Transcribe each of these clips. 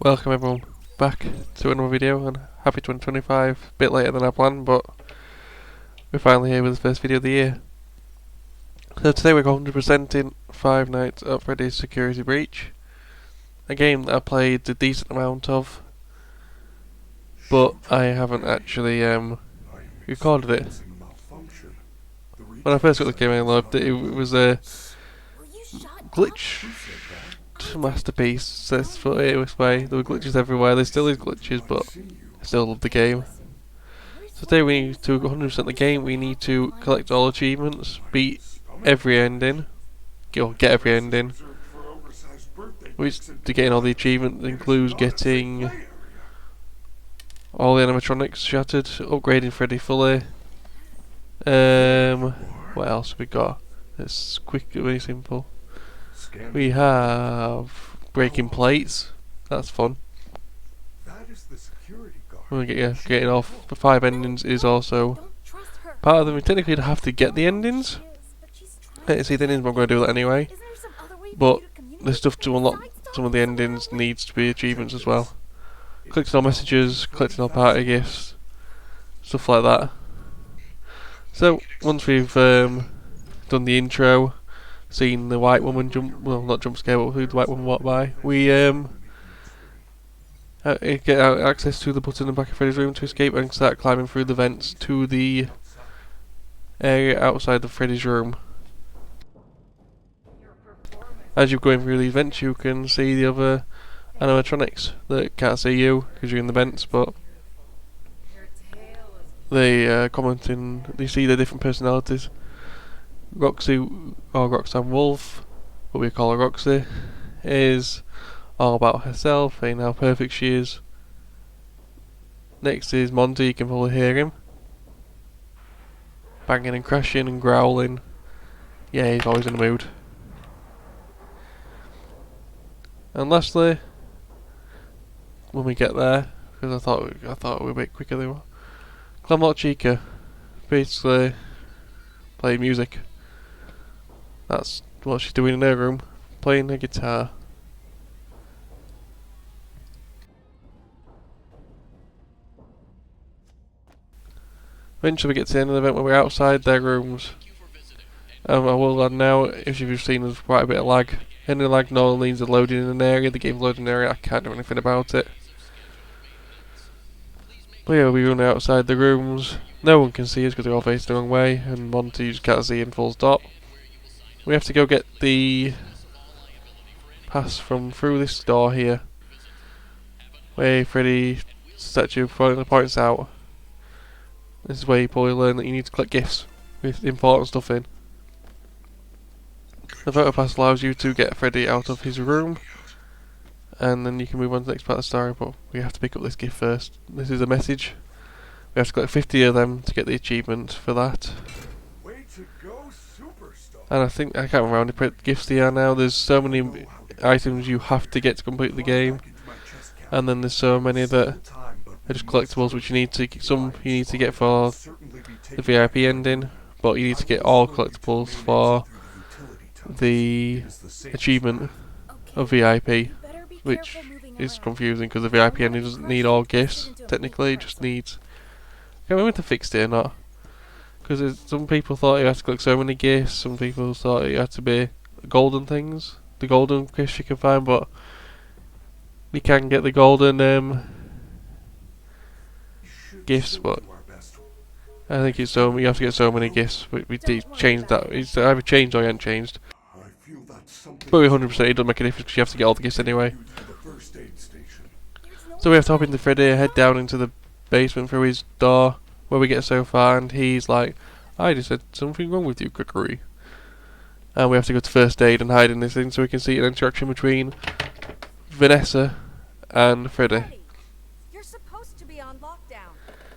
Welcome everyone back to another video, and happy 2025, a bit later than I planned, but we're finally here with the first video of the year. So today we're going to be presenting Five Nights at Freddy's Security Breach, a game that I played a decent amount of, but I haven't actually recorded it. When I first got the game I loved it. It was a glitch masterpiece, so let's put it this way. There were glitches everywhere, there still is glitches, but I still love the game. So today we need to 100% the game. We need to collect all achievements, beat every ending, get every ending. Which, to getting all the achievements includes getting all the animatronics shattered, upgrading Freddy fully. What else have we got? It's quick, very simple. We have breaking plates. That's fun. We're getting off the 5 endings is also part of them. We technically have to get the endings. Let's see the endings, but I'm going to do that anyway. But the stuff to unlock some of the endings needs to be achievements as well. Collecting all messages, collecting all party gifts, stuff like that. So once we've done the intro, seen the white woman not jump scare, but the white woman walk by, we get access to the button in the back of Freddy's room to escape and start climbing through the vents to the area outside of Freddy's room. As you're going through these vents, you can see the other animatronics that can't see you because you're in the vents, but they commenting. You see the different personalities. Roxy, or Roxanne Wolf, what we call her Roxy, is all about herself and how perfect she is. Next is Monty. You can probably hear him banging and crashing and growling. Yeah, he's always in the mood. And lastly, when we get there, because I thought we were a bit quicker than Clamlock Chica, basically play music. That's what she's doing in her room, playing the guitar. Eventually we get to the end of the event where we're outside their rooms. I will add now, if you've seen, there's quite a bit of lag. Any lag normally means they're loading in an area, the game's loading in an area, I can't do anything about it. But yeah, we run outside the rooms, no one can see us because they're all facing the wrong way, and Monty just can't see in full stop. We have to go get the pass from through this door here, where Freddy statue points out. This is where you probably learn that you need to collect gifts with important stuff in. The photo pass allows you to get Freddy out of his room, and then you can move on to the next part of the story, but we have to pick up this gift first. This is a message. We have to collect 50 of them to get the achievement for that. Way to go, superstar. And I can't remember how many gifts there are now. There's so many items you have to get to complete the game, and then there's so many that are just collectibles, which you need to get for the VIP ending, but you need to get all collectibles for the achievement of VIP, which is confusing because the VIP ending doesn't need all gifts. Technically, it just needs. I can't remember if they fixed it or not, because some people thought you had to collect so many gifts. Some people thought it had to be golden things, the golden gifts you can find, but you can get the golden gifts, but I think it's you have to get so many gifts. We changed that. It's either changed or it hasn't changed. But we 100% it doesn't make a difference because you have to get all the gifts anyway. So we have to hop into Freddy, head down into the basement through his door, where we get so far, and he's like, "I just said something wrong with you, Gregory." And we have to go to first aid and hide in this thing so we can see an interaction between Vanessa and Freddy.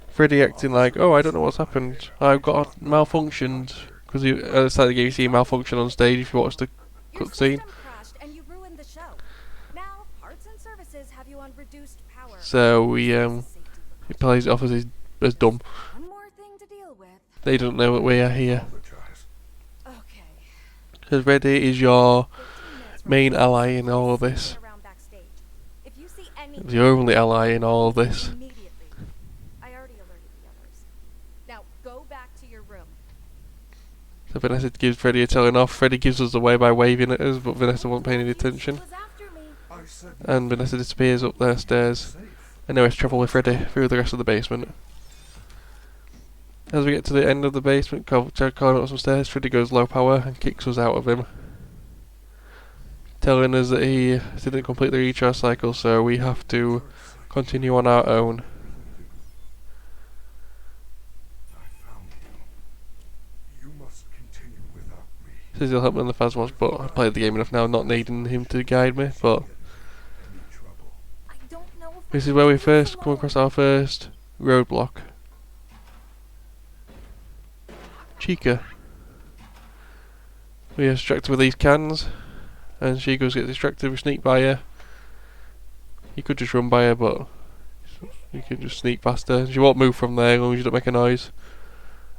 Freddy acting like, "Oh, I don't know what's happened. I've got malfunctioned." Because at the start of the game you see malfunction on stage if you watch the cutscene. So he plays it off as dumb. They don't know that we are here. Because Freddy is your main ally in all of this. you see anything, The only ally in all of this. immediately. I already alerted the others. Now go back to your room. So Vanessa gives Freddy a telling off. Freddy gives us away by waving at us, but Vanessa won't pay any attention. He was after me. I said And Vanessa disappears up their stairs. safe. And now we have to travel with Freddy through the rest of the basement. As we get to the end of the basement, climbing up some stairs, Freddy goes low power and kicks us out of him, telling us that he didn't complete the recharge cycle, so we have to continue on our own. I found you. You must continue without me. Says he'll help me on the Phasmos, but I've played the game enough now, not needing him to guide me. But Any trouble? I don't know if this I is where we can do first this come alone. across our first roadblock. Chica. We are distracted with these cans, and she goes get distracted. We sneak by her. You could just run by her, but you can just sneak past her. She won't move from there as long as you don't make a noise.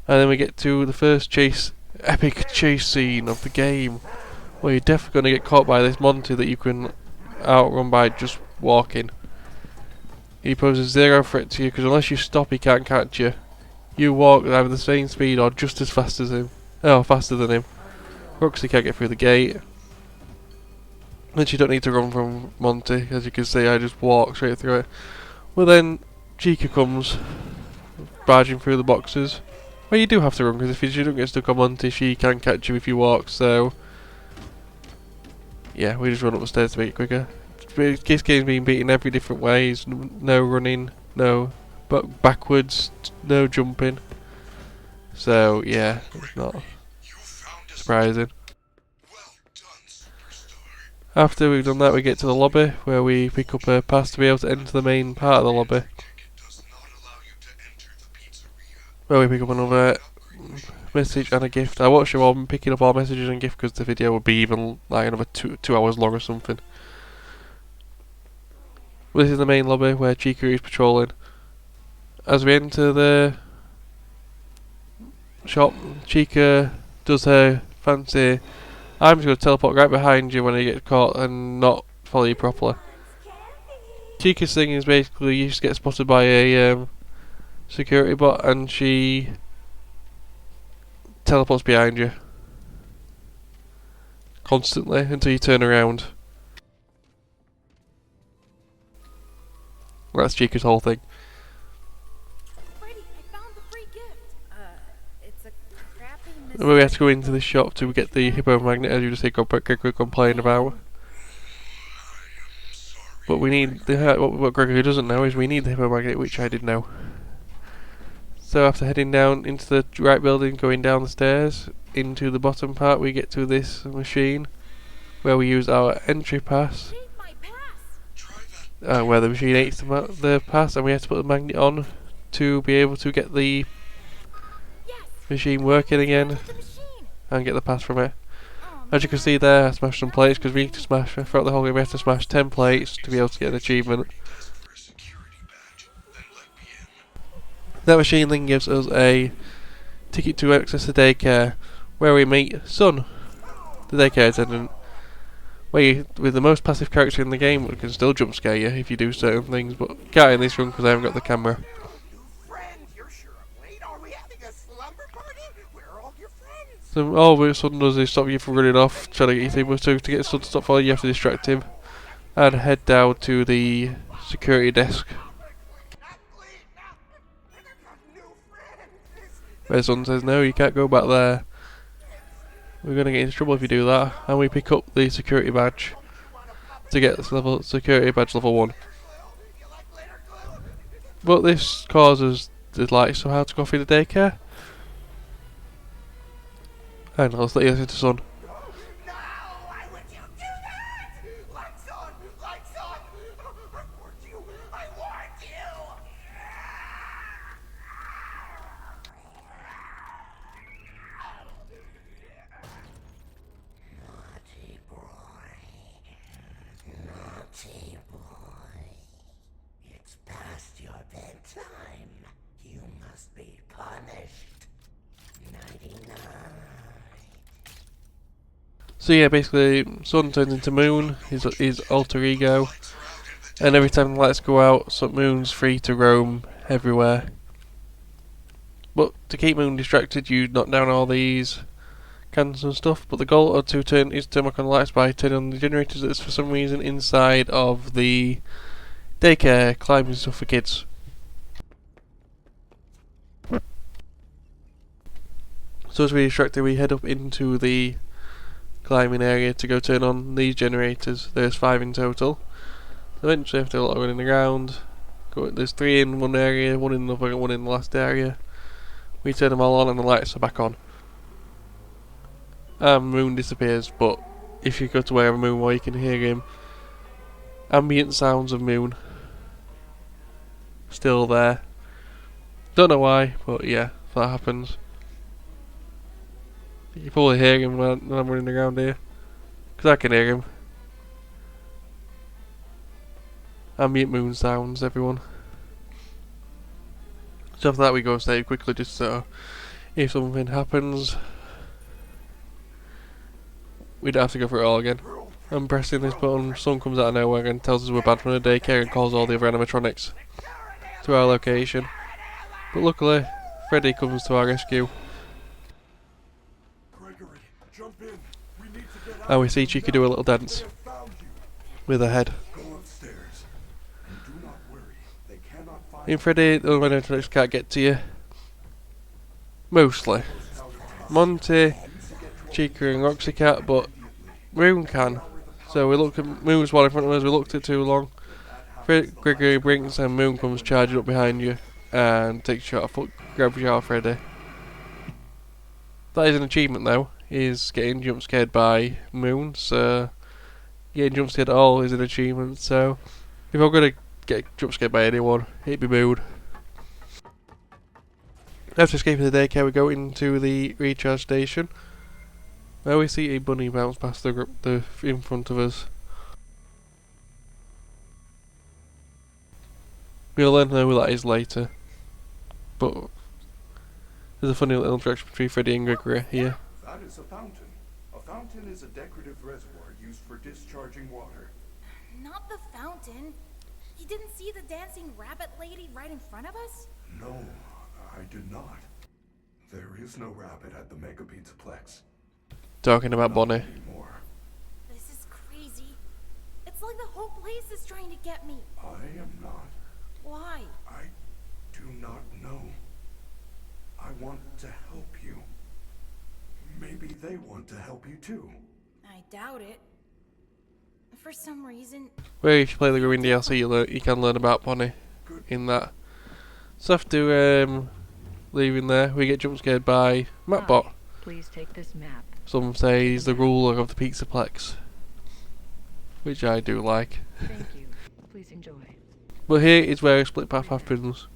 And then we get to the first epic chase scene of the game, where you're definitely going to get caught by this Monty that you can outrun by just walking. He poses zero threat to you because unless you stop, he can't catch you. You walk at either the same speed or just as fast as him. Oh, faster than him. Roxy can't get through the gate. And you don't need to run from Monty, as you can see, I just walk straight through it. Well then, Chica comes, barging through the boxes. Well, you do have to run, because if you don't get stuck on Monty, she can catch you if you walk, so... Yeah, we just run up the stairs to make it quicker. This game's been beaten every different ways. No running, no backwards, no jumping. So, yeah, it's not surprising. After we've done that, we get to the lobby, where we pick up a pass to be able to enter the main part of the lobby. Where we pick up another message and a gift. I won't show all picking up all messages and gifts because the video would be even like another two hours long or something. This is the main lobby where Chica is patrolling. As we enter the shop, Chica does her fancy I'm just going to teleport right behind you when I get caught and not follow you properly. Chica's thing is basically you just get spotted by a security bot and she teleports behind you constantly until you turn around. That's Chica's whole thing. Freddy, I found the free gift. It's a crappy And we have to go into the shop to get the hippo magnet, as you just hear Gregory complain about. But we need what Gregory doesn't know is we need the hippo magnet, which I did know. So after heading down into the right building, going down the stairs into the bottom part, we get to this machine where we use our entry pass. Take my pass. Where the machine eats the pass, and we have to put the magnet on to be able to get the Yes. machine working again With the machine. and get the pass from it. Oh, As you can see there, I smashed some plates because we need to smash, throughout the whole game we have to smash 10 plates to be able to get an achievement. That machine then gives us a ticket to access the daycare, where we meet Sun, the daycare attendant. Where you, with the most passive character in the game, it can still jump scare you if you do certain things, but can't in this run because I haven't got the camera. Friend, you're sure I'm late. Are we having a slumber party? Where are all your friends? So all what Sun does is stop you from running off, trying to get your thing, so to get Sun to stop following you have to distract him, and head down to the security desk, where Sun says no, you can't go back there. We're going to get into trouble if you do that, and we pick up the security badge to get this level security badge level 1. But this causes the lights somehow to go off in the daycare. And let's let you listen to Sun. No! Why would you do that? Lights on! Lights on! I warned you! I warned you! Naughty boy. Naughty boy. It's past your bedtime. You must be punished. Nighty-night. So yeah, basically, Sun turns into Moon, his alter ego, And every time the lights go out, Moon's free to roam everywhere. But to keep Moon distracted, you knock down all these cans and stuff. But the goal is to turn back on the lights by turning on the generators that's for some reason inside of the daycare climbing stuff for kids. So as we distracted, we head up into the climbing area to go turn on these generators. There's 5 in total. Eventually, after a lot of running around, there's 3 in one area, 1 in another, and 1 in the last area. We turn them all on, and the lights are back on. Moon disappears, but if you go to wherever Moon was, you can hear him. Ambient sounds of Moon still there. Don't know why, but yeah, that happens. You can probably hear him when I'm running around here, because I can hear him. Ambient Moon sounds, everyone. So after that we go save quickly, just so if something happens we don't have to go through it all again. I'm pressing this button, someone comes out of nowhere and tells us we're banned from the daycare and calls all the other animatronics to our location. But luckily, Freddy comes to our rescue. Gregory, jump in. We need to get out. And we see Chica do a little dance They have found you. with her head. Go upstairs. And do not worry. They cannot find In Freddy, the other animatronics can't get to you. Mostly. Monty, Chica and Roxy Cat, but Moon can. So we look at Moon's one in front of us, we looked at too long. Gregory blinks and Moon comes charging up behind you and takes a shot of grabs you out, Freddy. That is an achievement though, is getting jump scared by Moon, so getting jump scared at all is an achievement, so if I'm gonna get jump scared by anyone, it'd be Moon. After escaping the daycare we go into the recharge station, where we see a bunny bounce past the in front of us. We'll learn who that is later, but there's a funny little interaction between Freddy and Gregory here. That is a fountain. A fountain is a decorative reservoir used for discharging water. Not the fountain. You didn't see the dancing rabbit lady right in front of us? No, I did not. There is no rabbit at the Mega Pizzaplex. Talking about Bonnie. Anymore. This is crazy. It's like the whole place is trying to get me. I am not. Why? I do not know. I want to help you. Maybe they want to help you too. I doubt it. For some reason. Where if you play the Green DLC, you can learn about Bonnie in that. So after leaving there, we get jump scared by Mapbot. Please take this map. Some say he's the ruler of the Pizzaplex, which I do like. Thank you. Please enjoy. But here is where a split path happens.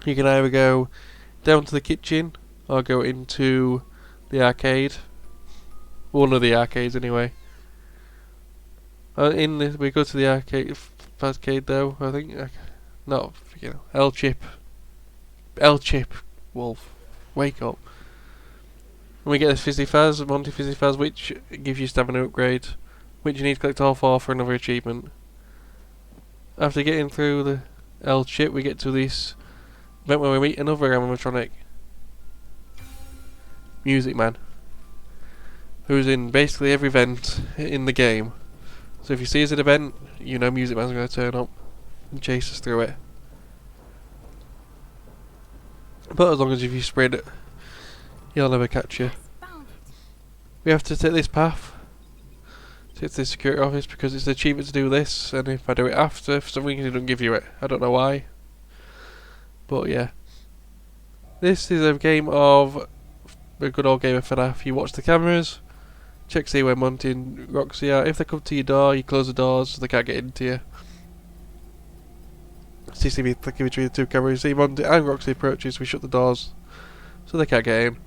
You can either go down to the kitchen or go into the arcade. One of the arcades anyway. We go to the arcade though, I think. Not, El Chip, Wolf, wake up. And we get this Fizzy Fazz, Monty Fizzy Fazz, which gives you stamina upgrade, which you need to collect all 4 for another achievement. After getting through the El Chip, we get to this event where we meet another animatronic, Music Man, who's in basically every event in the game. So if you see us at an event, you know Music Man's going to turn up and chase us through it. But as long as if you spread it, he'll never catch you. Found it. We have to take this path to get to the security office because it's an achievement to do this, and if I do it after, for some reason they don't give you it. I don't know why. But yeah. This is a game of a good old game of FNAF. You watch the cameras, check see where Monty and Roxy are. If they come to your door, you close the doors so they can't get into you. CCTV flicking between the 2 cameras. See Monty and Roxy approaches, we shut the doors so they can't get in.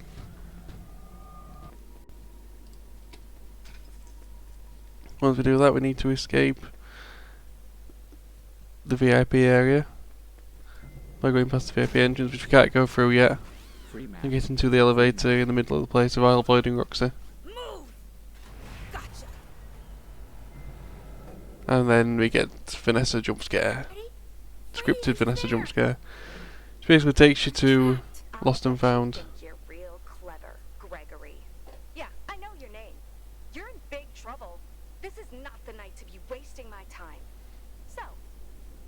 Once we do that, we need to escape the VIP area by going past the VIP entrance, which we can't go through yet, and get into the elevator in the middle of the place while avoiding Roxy. Move! Gotcha. and then we get Vanessa jump scare, scripted Vanessa jump scare. Which basically takes you to Lost and Found. You're real clever, Gregory. Yeah, I know your name. You're in big trouble. This is not the night to be wasting my time. So,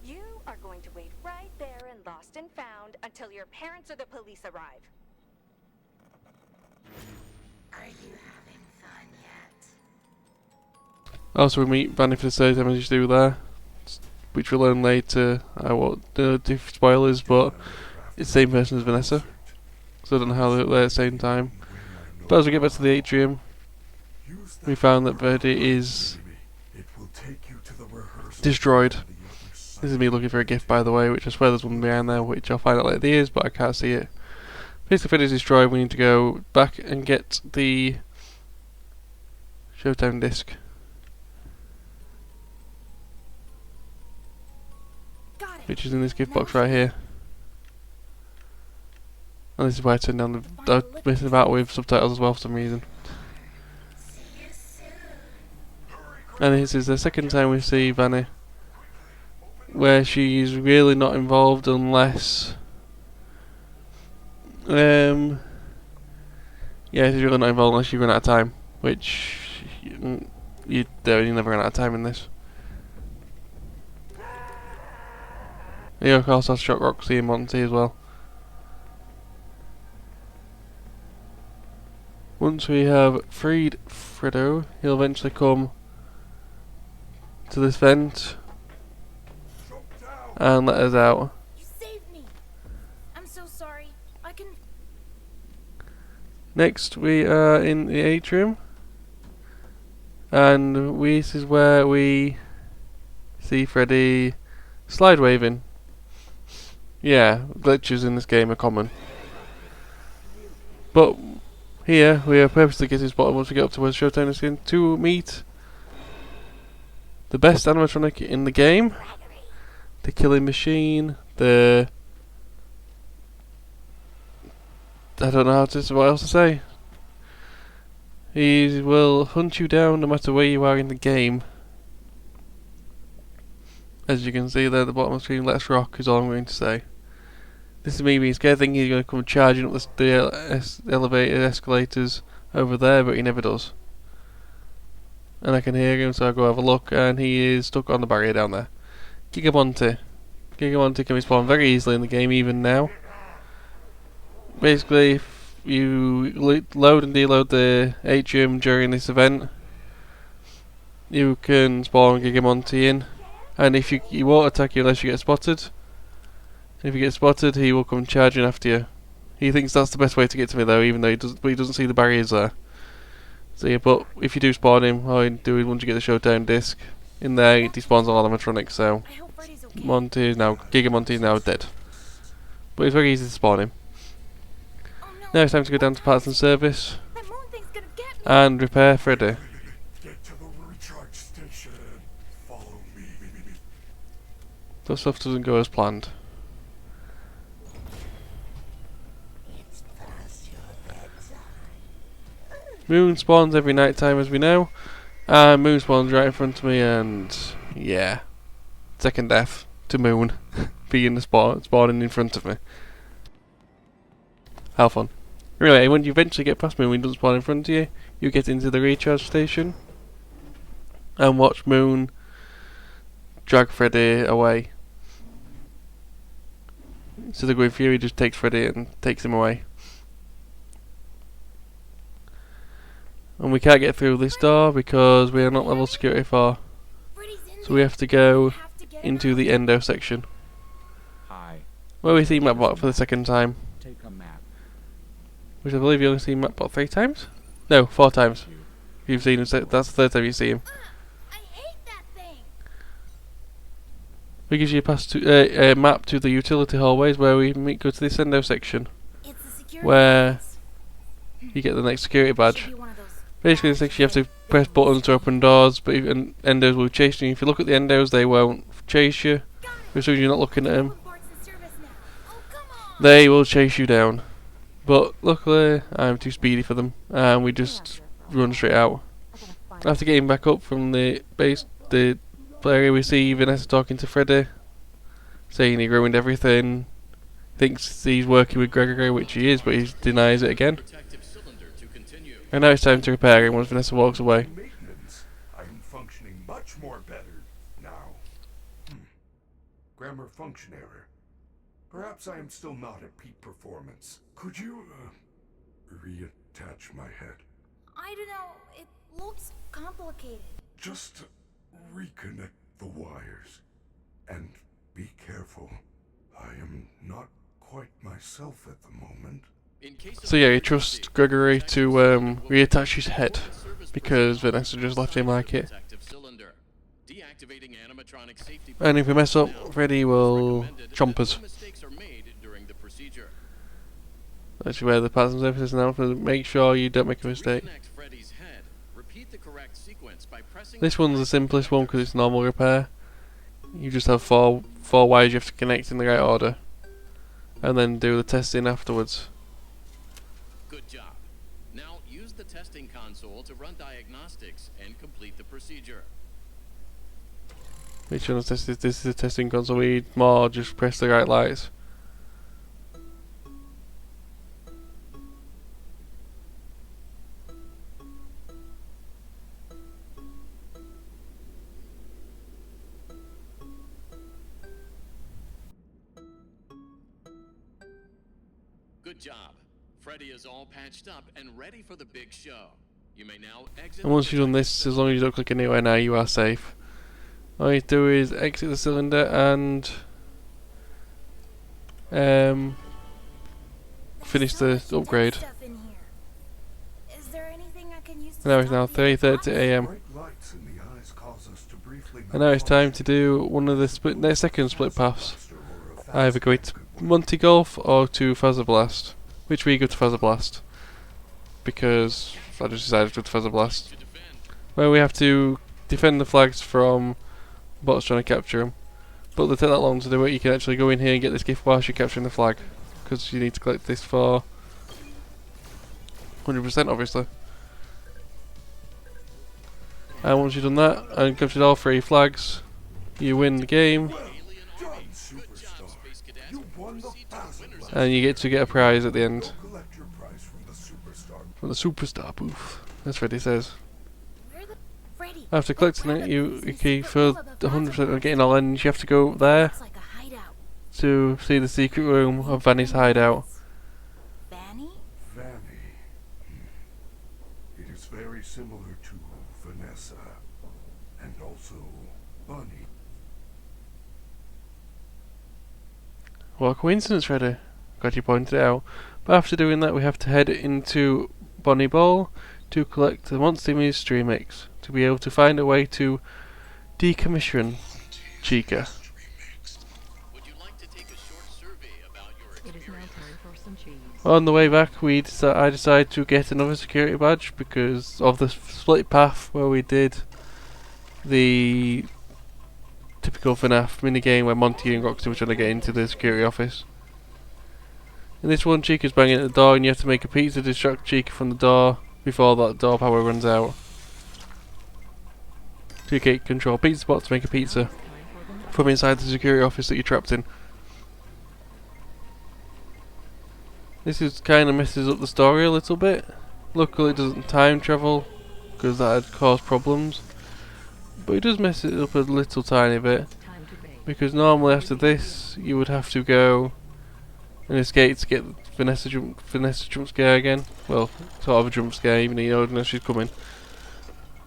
you are going to wait right there in Lost and Found until your parents or the police arrive. Are you having fun yet? Also, we meet Vanny for the third time as you do there, which we'll learn later. I won't do spoilers, but it's the same person as Vanessa, so I don't know how they look there at the same time. But as we get back to the atrium, we found that Verdi is destroyed. This is me looking for a gift, by the way, which I swear there's one behind there, which I'll find out later there is, but I can't see it. Basically, Verdi is destroyed. We need to go back and get the Showtime disc. Got it. Which is in this gift box right here. And this is why I turned down the messing about with subtitles as well for some reason. And this is the second time we see Vanny, where she's really not involved unless yeah, she's really not involved unless you run out of time, which you never run out of time in this. Yeah, of course, I'll shock Roxy and Monty as well. Once we have freed Fredo, he'll eventually come to this vent and let us out. You saved me. I'm so sorry. I can. Next, we are in the atrium, and this is where we see Freddy slide waving. Yeah, glitches in this game are common. But here, we are purposely getting spotted once we get up to where Showtime is going to meet the best animatronic in the game, the killing machine, the... I don't know what else to say. He will hunt you down no matter where you are in the game. As you can see there at the bottom of the screen, let's rock is all I'm going to say. This is me being scared, thinking he's going to come charging up the elevator escalators over there, but he never does. And I can hear him, so I go have a look, and he is stuck on the barrier down there. Gigamonte. Gigamonte can be spawned very easily in the game, even now. Basically, if you load and deload the atrium during this event, you can spawn Gigamonte in, and if he won't attack you unless you get spotted. If you get spotted, he will come charging after you. He thinks that's the best way to get to me, though, even though he doesn't see the barriers there. So yeah, but if you do spawn him, all you do is once you get the Showtime disc in there, he despawns all animatronics. So I hope Freddy's okay. Gigamonte is now dead. But it's very easy to spawn him. Oh, no. Now it's time to go down to parts and service That moon thing's gonna get me. and repair Freddy. Get to the recharge station. Follow me. So stuff doesn't go as planned. Moon spawns every night time, as we know, and Moon spawns right in front of me, and yeah, second death to Moon being the spawning in front of me. How fun! Anyway, when you eventually get past Moon, when he doesn't spawn in front of you, you get into the recharge station and watch Moon drag Freddy away. So the Green Fury just takes Freddy and takes him away. And we can't get through this door because we are not level security 4. Freddy's in So we have to go there. Have to get into him the endo section, Hi, where we see Mapbot for the second time. take a map. Which I believe you only see Mapbot 3 times? No, 4 times. You've seen him, that's the third time you see him. I hate that thing. It gives you a map to the utility hallways where we go to this endo section, It's a security where device. you get the next security badge. Should be one of those. Basically, in this section you have to press buttons to open doors, but and endos will chase you. If you look at the endos, they won't chase you, as soon as you're not looking at them. Parts in service now. Oh, come on. They will chase you down. But luckily, I'm too speedy for them, and we just run straight out. After getting back up from the base, the area we see Vanessa talking to Freddy, saying he ruined everything. Thinks he's working with Gregory, which he is, but he denies it again. And now it's time to repair him once Vanessa walks away. Maintenance. I am functioning much more better now. Grammar function error. Perhaps I am still not at peak performance. Could you, reattach my head? I don't know. It looks complicated. Just reconnect the wires. And be careful. I am not quite myself at the moment. So yeah, he trusts Gregory to reattach his head because Vanessa just left him like it. And if we mess up, Freddy will chomp us. That's where the parts and services announcement. Make sure you don't make a mistake. This one's the simplest one because it's normal repair. You just have four wires you have to connect in the right order, and then do the testing afterwards. Good job. Now use the testing console to run diagnostics and complete the procedure. Which one is this? This is the testing console. We need more. Just press the right lights. Good job. Freddy is all patched up and ready for the big show. You may now exit. And once you've done this, as long as you don't click anywhere now, you are safe. All you do is exit the cylinder and finish the upgrade. Is there anything I can use to Now it's stop now you from 3:30 finding AM. Bright lights in the eyes cause us to briefly And now it's time to do one of the second split paths. Either go to Monty Golf or to Fazza Blast. Which we go to Fazza Blast because I just decided to go to Fazza Blast, where we have to defend the flags from bots trying to capture them. But they take that long to do it. You can actually go in here and get this gift whilst you're capturing the flag, because you need to collect this for 100% obviously. And once you've done that and captured all 3 flags, you win the game. Done, superstar. You won the Fazza Blast. And you get to get a prize at the end Collect your prize from the superstar. from the superstar booth. That's what he says. Where the Freddy? After collecting it, you key for 100% of getting all ends. You have to go there Looks like a hideout. to see the secret room of Vanny's hideout. Vanny? Vanny. It is very similar to Vanessa. And also Bunny. What a coincidence, Freddy. Glad you pointed it out. But after doing that, we have to head into Bonnie Ball to collect the Monster Mystery Mix to be able to find a way to decommission Chica. Would you like to take a short survey about your It is now experience? time for some cheese. On the way back, I decided to get another security badge because of the split path where we did the typical FNAF minigame where Monty and Roxy were trying to get into the security office. In this one, Chica's banging at the door and you have to make a pizza to distract Chica from the door before that door power runs out. So you can control a pizza bot to make a pizza from inside the security office that you're trapped in. This is kind of messes up the story a little bit. Luckily it doesn't time travel because that had caused problems. But it does mess it up a little tiny bit. Time to bake. Because normally after this you would have to go and escape to get Vanessa jump scare again. Well, sort of a jump scare even though you know she's coming.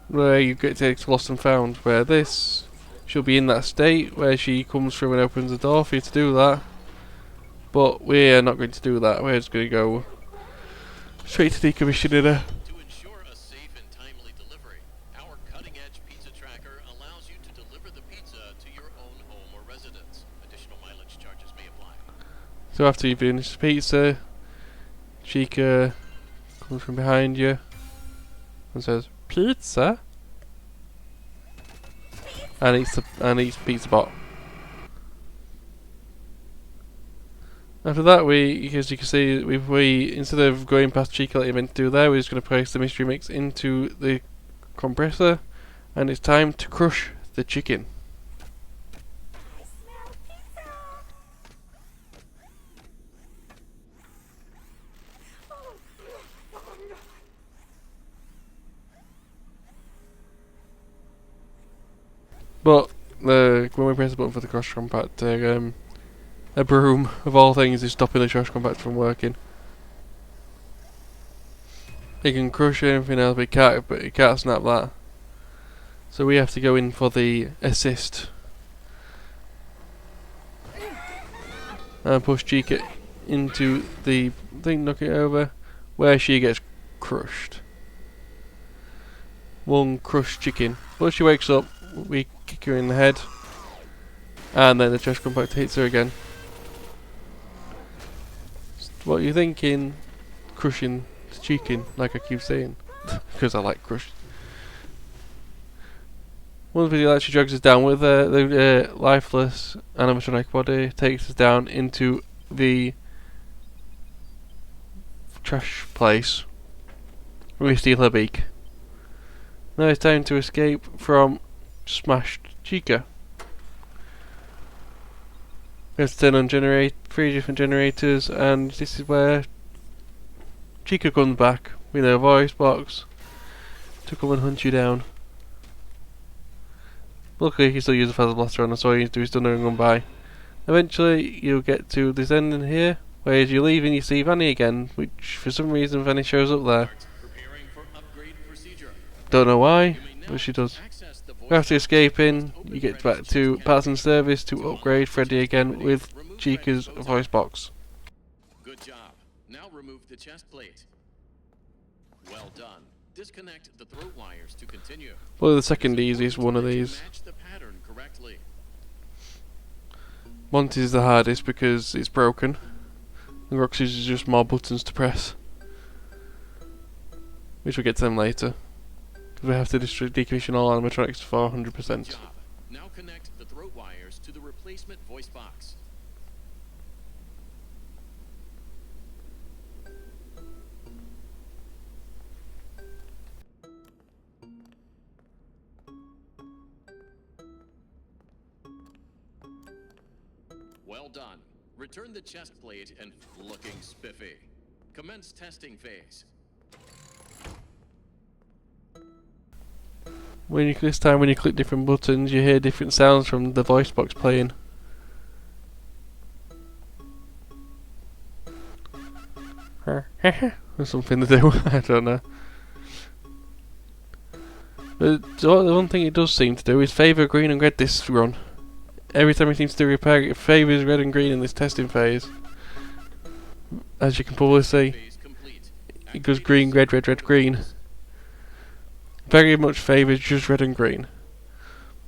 Where you get to lost and found. Where this, she'll be in that state where she comes through and opens the door for you to do that. But we're not going to do that. We're just going to go straight to decommissioning her. To ensure a safe and timely delivery, our cutting-edge pizza tracker allows you to deliver the pizza to your own home or residence. Additional mileage charges may apply. So after you finish the pizza, Chica comes from behind you and says, "Pizza?" and eats pizza bot. After that, as you can see, we instead of going past Chica like you meant to do there, we're just going to place the mystery mix into the compressor, and it's time to crush the chicken. But when we press the button for the trash compactor, a broom of all things is stopping the trash compactor from working. It can crush anything else, but it can't snap that. So we have to go in for the assist and push Chica into the thing, knock it over, where she gets crushed. One crushed chicken. Once she wakes up, we kick her in the head, and then the trash compactor hits her again. What are you thinking? Crushing the chicken, like I keep saying, because I like crush. One video actually drags us down with the lifeless animatronic body, takes us down into the trash place. We steal her beak. Now it's time to escape from smashed Chica. We have to turn on 3 different generators, and this is where Chica comes back with her voice box to come and hunt you down. Luckily, you can still use a feather blaster on, so all you need to do is stun her and run by. Eventually, you'll get to this ending here, where as you leave and you see Vanny again, which for some reason Vanny shows up there. Preparing for upgrade procedure. Don't know why, You may now but she does. access the voice After box escaping, open you get back registers to to parts and capture service to Remove upgrade Freddy again with remove Chica's registers. voice box. Good job. Now remove the chest plate. Well done. Disconnect the throat wires to continue. Well, the second easiest one of these. Match the pattern correctly. Monty's is the hardest because it's broken. And Roxy's is just more buttons to press. Which we'll get to them later. Because we have to decommission all animatronics for 100%. Good job. Now connect the throat wires to the replacement voice box. Well done. Return the chest plate and looking spiffy. Commence testing phase. This time when you click different buttons, you hear different sounds from the voice box playing. Or something to do, I don't know. But the one thing it does seem to do is favour green and red this run. Every time it seems to repair, it favours red and green in this testing phase. As you can probably see, Phase complete. it goes green, red, red, red, green. Very much favours just red and green.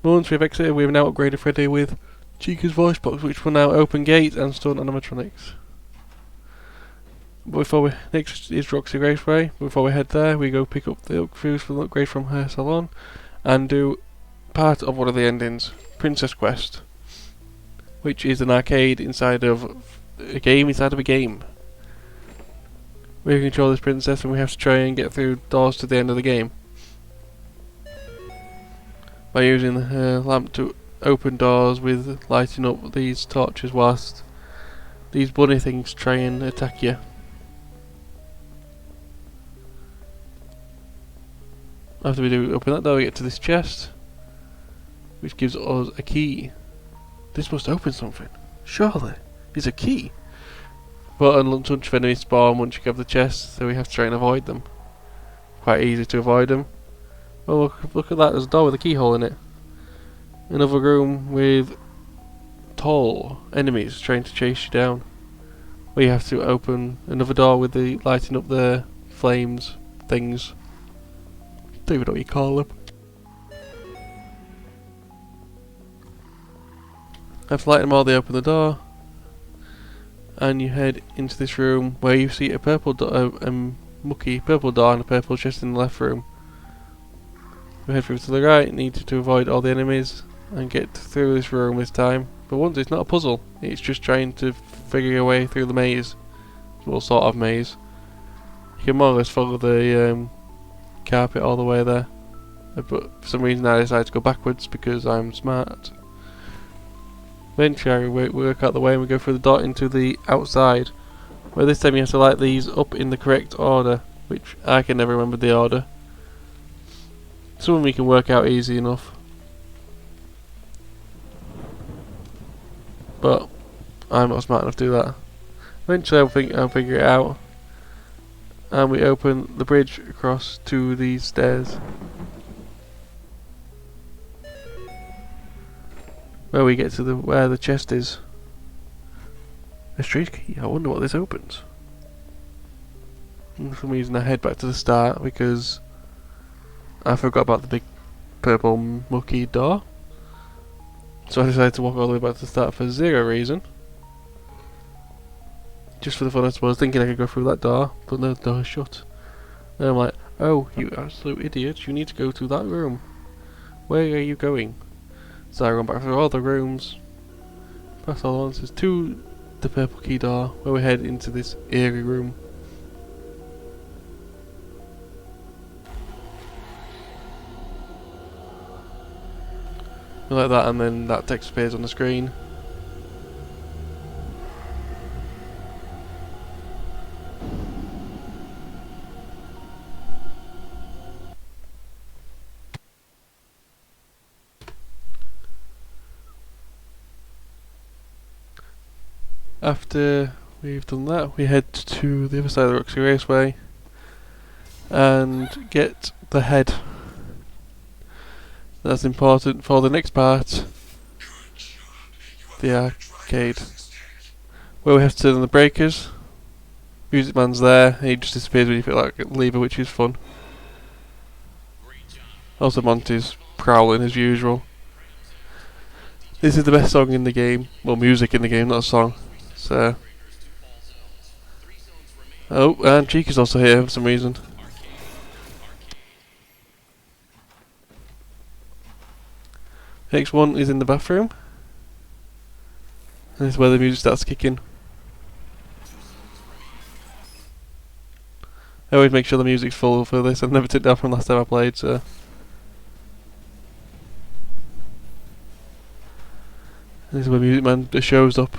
Once we've exited, we've now upgraded Freddy with Chica's voice box, which will now open gates and stun animatronics. Before next is Roxy Raceway. Before we head there, we go pick up the upgrades for the upgrade from her salon and do part of one of the endings, Princess Quest, which is an arcade inside of a game inside of a game. We control this princess and we have to try and get through doors to the end of the game by using her lamp to open doors with lighting up these torches whilst these bunny things try and attack you. After we do open that door, we get to this chest, which gives us a key. This must open something. Surely, it's a key. But a bunch of enemies spawn once you grab the chest, so we have to try and avoid them. Quite easy to avoid them. Well, look at that, there's a door with a keyhole in it. Another room with tall enemies trying to chase you down. We have to open another door with the lighting up the flames things. Don't even know what you call them. After lighting them all, they open the door, and you head into this room where you see a purple mucky purple door and a purple chest in the left room. We head through to the right, need to avoid all the enemies and get through this room this time. But once it's not a puzzle, it's just trying to figure your way through the maze. Well, sort of maze. You can more or less follow the carpet all the way there, but for some reason I decided to go backwards because I'm smart. Eventually we work out the way and we go through the door into the outside, where this time you have to light these up in the correct order, which I can never remember the order. Some of them you can work out easy enough. but I'm not smart enough to do that. Eventually I'll figure it out. And we open the bridge across to these stairs, where we get to where the chest is. A street key. I wonder what this opens. For some reason I head back to the start because I forgot about the big purple mucky door. So I decided to walk all the way back to the start for zero reason. Just for the fun, I suppose, thinking I could go through that door, but no, the door is shut. And I'm like, oh, you absolute idiot, you need to go to that room. Where are you going? So I run back through all the rooms, past all the answers, to the purple key door, where we head into this eerie room. Like that, and then that text appears on the screen. After we've done that, we head to the other side of the Roxy Raceway and get the head. That's important for the next part, the arcade, where we have to turn on the breakers. Music Man's there, and he just disappears when you feel like a lever, which is fun. Also Monty's prowling as usual. This is the best song in the game, well, music in the game, not a song. So, oh, and Chica's also here for some reason. Next one is in the bathroom. And this is where the music starts kicking. I always make sure the music's full for this. I've never took it down from last time I played, so. This is where Music Man just shows up.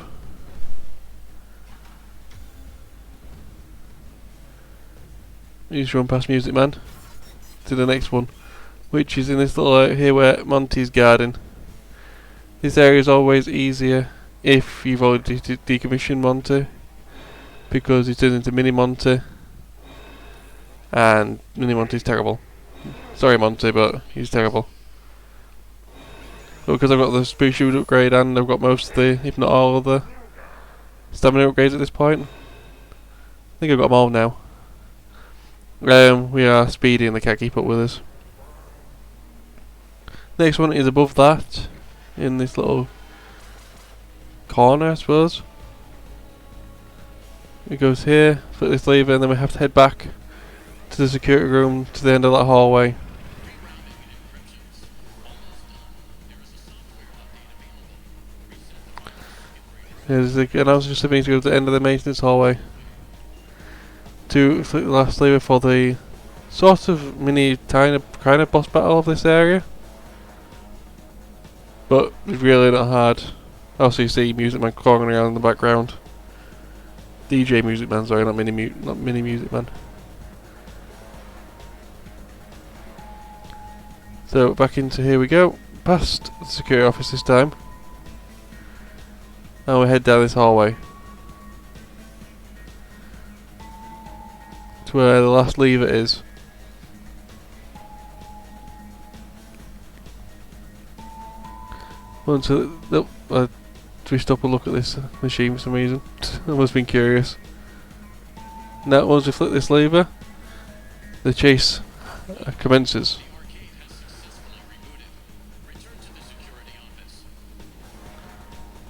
You just run past Music Man to the next one, which is in this little area here where Monty's garden. This area is always easier if you've already decommissioned Monty, because he turns into Mini Monty, and Mini Monty's terrible. Sorry Monty, but he's terrible. But because I've got the Spooky Shoot upgrade and I've got most of the, if not all of the stamina upgrades at this point, I think I've got them all now. We are Speedy and they can't keep up with us. Next one is above that, in this little corner, I suppose. It goes here, flip this lever, and then we have to head back to the security room to the end of that hallway. There's the announcer just means to go to the end of the maintenance hallway to flip the last lever for the sort of mini kind of boss battle of this area, but it's really not hard. Also, you see Music Man crawling around in the background. DJ Music Man, sorry, not Mini Music Man. So back into here we go, past the security office this time. And we head down this hallway to where the last lever is. Once we stop and look at this machine for some reason. I must have been curious. Now once we flip this lever, the chase commences.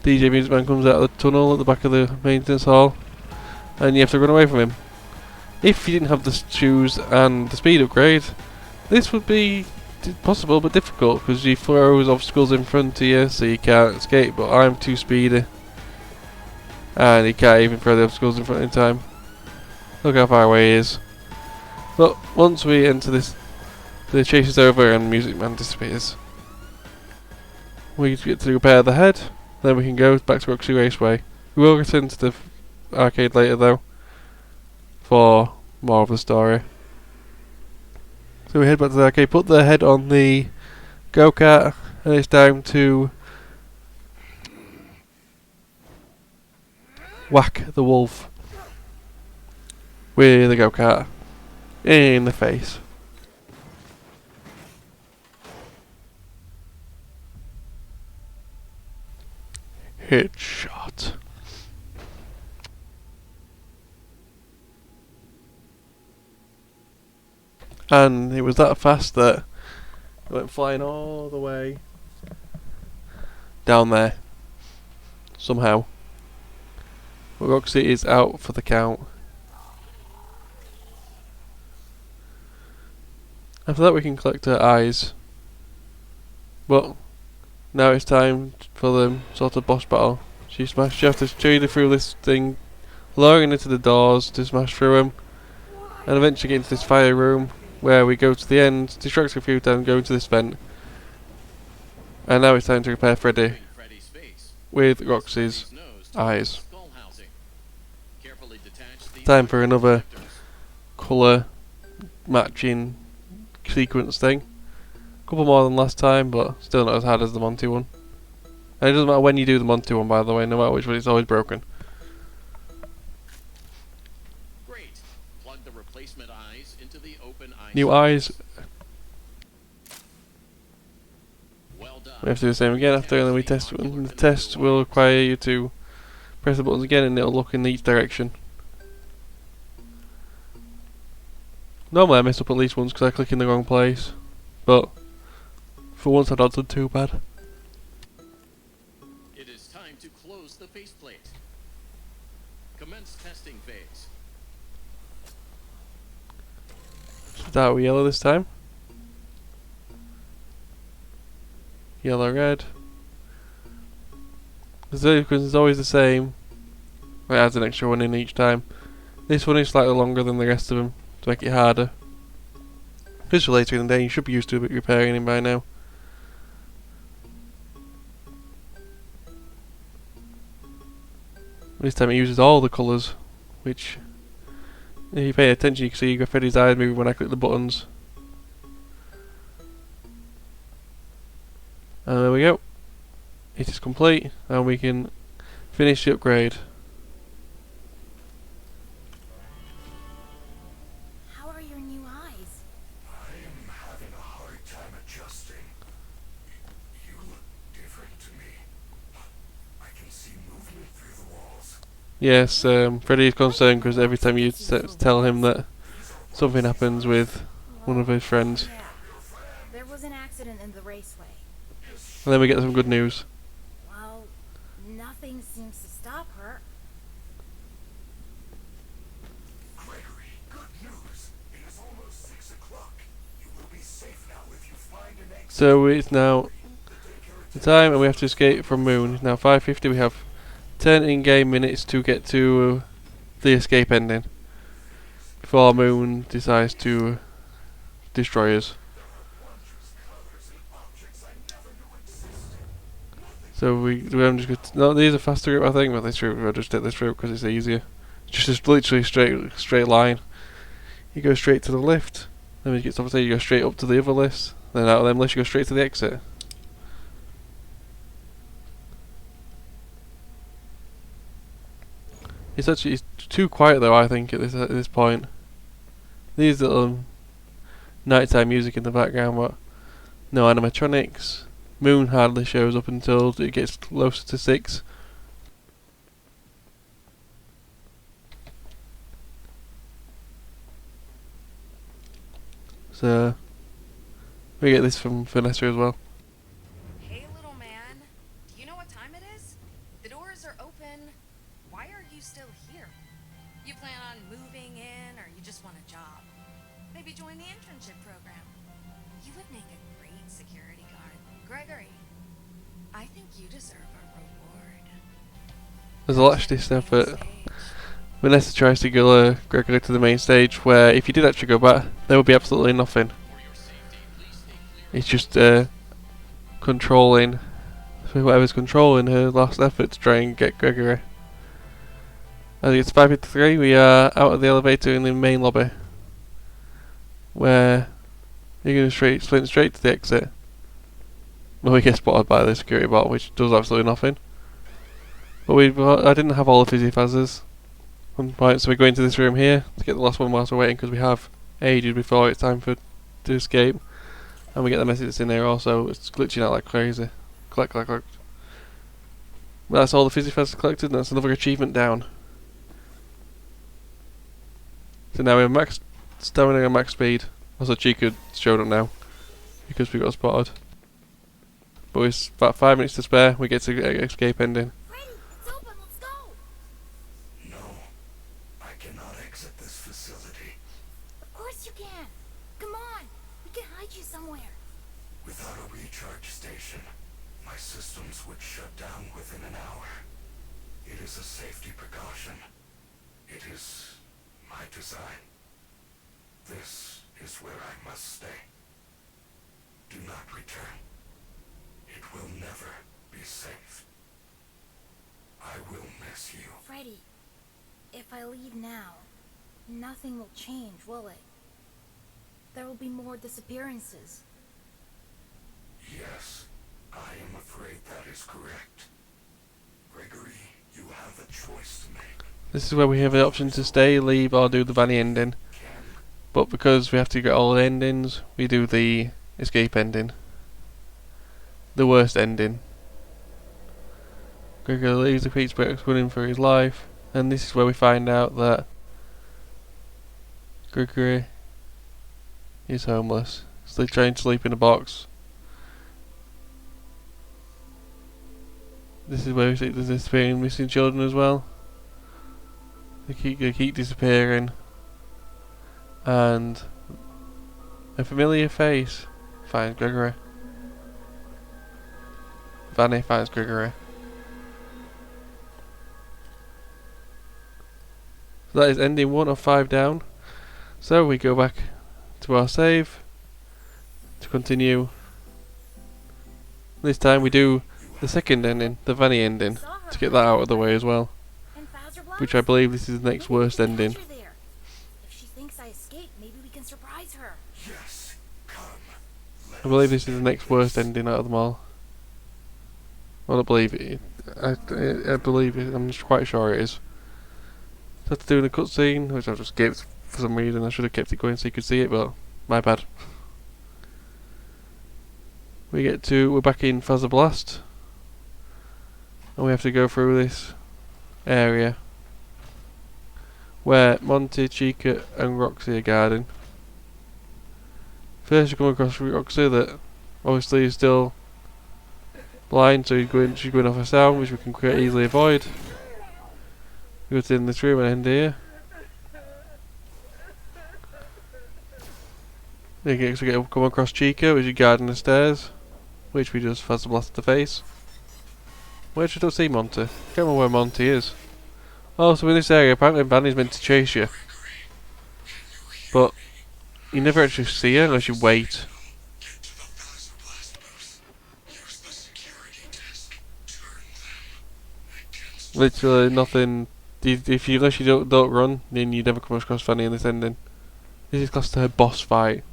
DJ Music Man comes out of the tunnel at the back of the maintenance hall, and you have to run away from him. If you didn't have the shoes and the speed upgrade, this would be possible but difficult, because he throws obstacles in front of you so you can't escape, but I'm too speedy and he can't even throw the obstacles in front in time. Look how far away he is. But once we enter this, the chase is over and Music Man disappears. We get to repair the head. Then we can go back to Roxy Raceway. We will return to the arcade later though, for more of the story. So we head back to the arcade, put the head on the go-kart, and it's time to whack the wolf with a go-kart in the face. Headshot. And it was that fast that it went flying all the way down there. Somehow. But Roxy is out for the count. After that we can collect her eyes. But now it's time for the sort of boss battle. She has to trade her through this thing, lowering into the doors to smash through them, and eventually get into this fire room where we go to the end, distract her a few times, go into this vent. And now it's time to repair Freddy Freddy's face. with Roxy's Freddy's nose to eyes. skull housing. Carefully detach these Time for another connectors. colour matching sequence thing. Couple more than last time, but still not as hard as the Monty one. And it doesn't matter when you do the Monty one, by the way, no matter which one, it's always broken. Great. Plug the replacement eyes into the open eye. New eyes. Well done. We have to do the same again after, and then we test. And the test will require you to press the buttons again, and it'll look in each direction. Normally I mess up at least once because I click in the wrong place, but for once I don't do too bad. It is time to close the faceplate. Commence testing phase. Start with yellow this time. Yellow, red. The sequence is always the same. It adds an extra one in each time. This one is slightly longer than the rest of them to make it harder. Just for later in the day, you should be used to repairing him by now. This time it uses all the colours, which, if you pay attention, you can see Freddy's eyes moving when I click the buttons. And there we go. It is complete, and we can finish the upgrade. How are your new eyes? I am having a hard time adjusting. You look different to me. I can see movement through the walls. Yes, Freddy is concerned because every time you tell him that something happens with one of his friends. Yeah. There was an accident in the raceway. And then we get some good news. Well, nothing seems to stop her. Gregory, good news. It is almost 6 o'clock. You will be safe now if you find an exit. So it's now the time, and we have to escape from Moon. It's now 5:50. We have 10 in-game minutes to get to the escape ending before Moon decides to destroy us. So I'm just going to, no, these are faster route I think, but this route we'll just take this route because it's easier. It's just literally straight line. You go straight to the left, then when you get to the top, you go straight up to the other list, then out of them lists you go straight to the exit. It's too quiet though, I think, at this point. These little nighttime music in the background, but no animatronics. Moon hardly shows up until it gets closer to 6. So we get this from Vanessa as well. Hey, little man. Do you know what time it is? The doors are open. Why are you still here? You plan on moving in, or you just want a job? Maybe join the internship program. You would make a great security guard. Gregory, I think you deserve a reward. There's a last ditch effort. Vanessa tries to go Gregory to the main stage, where if you did actually go back, there would be absolutely nothing. It's just controlling whoever's controlling her last effort to try and get Gregory. As it's 5:53, we are out of the elevator in the main lobby, where you're going to sprint straight to the exit. Well, we get spotted by the security bot, which does absolutely nothing. But I didn't have all the fizzy fazzers. Right, so we go into this room here to get the last one whilst we're waiting, because we have ages before it's time to escape. And we get the message that's in there also. It's glitching out like crazy. Collect. But that's all the fizzy fazzers collected, and that's another achievement down. So now we have max stamina and max speed. Also, Chica showed up now because we got spotted. But with about 5 minutes to spare, we get to escape ending. Freddy, it's open. Let's go. No, I cannot exit this facility. Of course you can. Come on. We can hide you somewhere. Without a recharge station, my systems would shut down within an hour. It is a safety precaution. It is my design. This is where I must stay. Do not return. It will never be safe. I will miss you. Freddy, if I leave now, nothing will change, will it? There will be more disappearances. Yes, I am afraid that is correct. Gregory, you have a choice to make. This is where we have the option to stay, leave, or do the Vanny ending. But because we have to get all the endings, we do the escape ending. The worst ending. Gregory leaves the pizza box running for his life, and this is where we find out that Gregory is homeless. So they're trying to sleep in a box. This is where we see the disappearing missing children as well. They keep disappearing, and a familiar face finds Gregory. Vanny finds Gregory. So that is ending 1 of 5 down. So we go back to our save to continue. This time we do the second ending, the Vanny ending, to get that out of the way as well. Which I believe this is the next worst ending. If she thinks I escaped, maybe we can surprise her. Yes, come. I believe this is the next worst ending out of them all. I don't believe it. I believe it. I'm just quite sure it is. So to do the cutscene, which I've just skipped for some reason. I should have kept it going so you could see it, but my bad. We're back in Fazer Blast, and we have to go through this area where Monty, Chica, and Roxy are guarding. First, you come across Roxy that obviously is still blind, so she's going off her sound, which we can quite easily avoid. We go to in this room and end here. We come across Chica, which is guarding the stairs, which we just Fazer Blast the face. Where should I see Monty? Can't remember where Monty is. Oh, so in this area, apparently Vanny's meant to chase you. But you never actually see her unless you wait. Literally nothing. Unless you don't run, then you never come across Vanny in this ending. This is classed to her boss fight.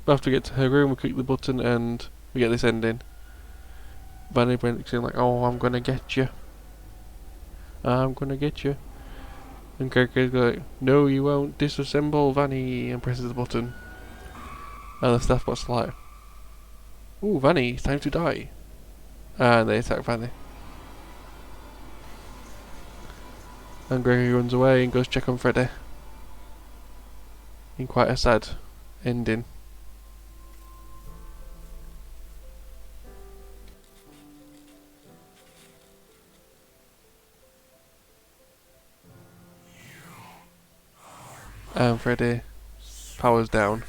We have to get to her room, we click the button, and we get this ending. Vanny breaks in like, "Oh, I'm gonna get you. I'm gonna get you." And Gregory's like, "No, you won't disassemble Vanny," and presses the button. And the staff bot's like, "Ooh, Vanny, it's time to die." And they attack Vanny. And Gregory runs away and goes check on Freddy. In quite a sad ending. And Freddy powers down.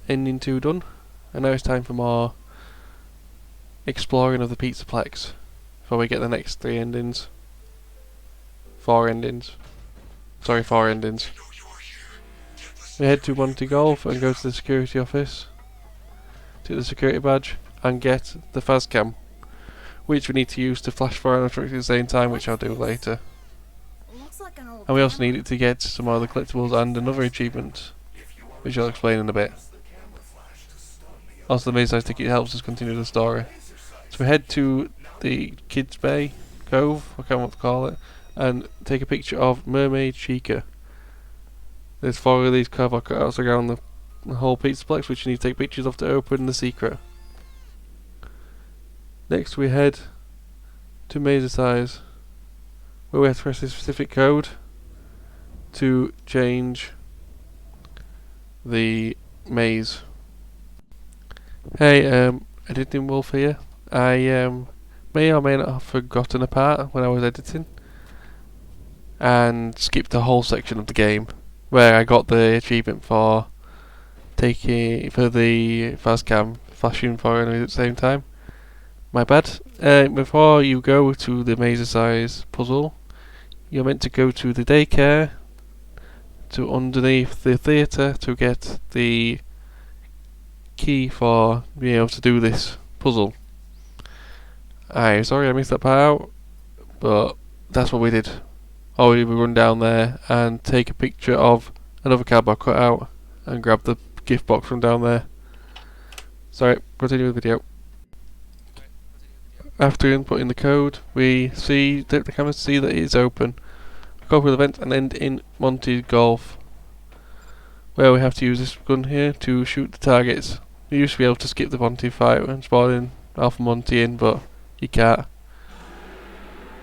Ending 2 done. And now it's time for more exploring of the Pizzaplex before we get the next 3 endings. 4 endings. Sorry, 4 endings. We head to Monty Golf and go to the security office, take the security badge, and get the Fazcam, which we need to use to flash for animatronics at the same time, which I'll do later. And we also need it to get some other collectibles and another achievement, which I'll explain in a bit. Also, the Maze ticket helps us continue the story. So we head to the Kids Bay Cove, I can't remember what to call it, and take a picture of Mermaid Chica. There's 4 of these cardboard cutouts around the whole pizzaplex which you need to take pictures of to open the secret. Next we head to Mazer Size, where we have to press a specific code to change the maze. Hey, editing Wolf here. I may or may not have forgotten a part when I was editing and skipped the whole section of the game where I got the achievement for the fast cam flashing for enemies at the same time. My bad. Before you go to the Mazer Size puzzle, you're meant to go to the daycare, to underneath the theatre to get the key for being able to do this puzzle. Sorry I missed that part out, but that's what we did. Or we run down there and take a picture of another cardboard cutout and grab the gift box from down there. Sorry, continue with the video. After inputting the code, we see the camera to see that it is open. Go for the event and end in Monty Golf, where we have to use this gun here to shoot the targets. You used to be able to skip the Monty fight and spawn in Alpha Monty in, but you can't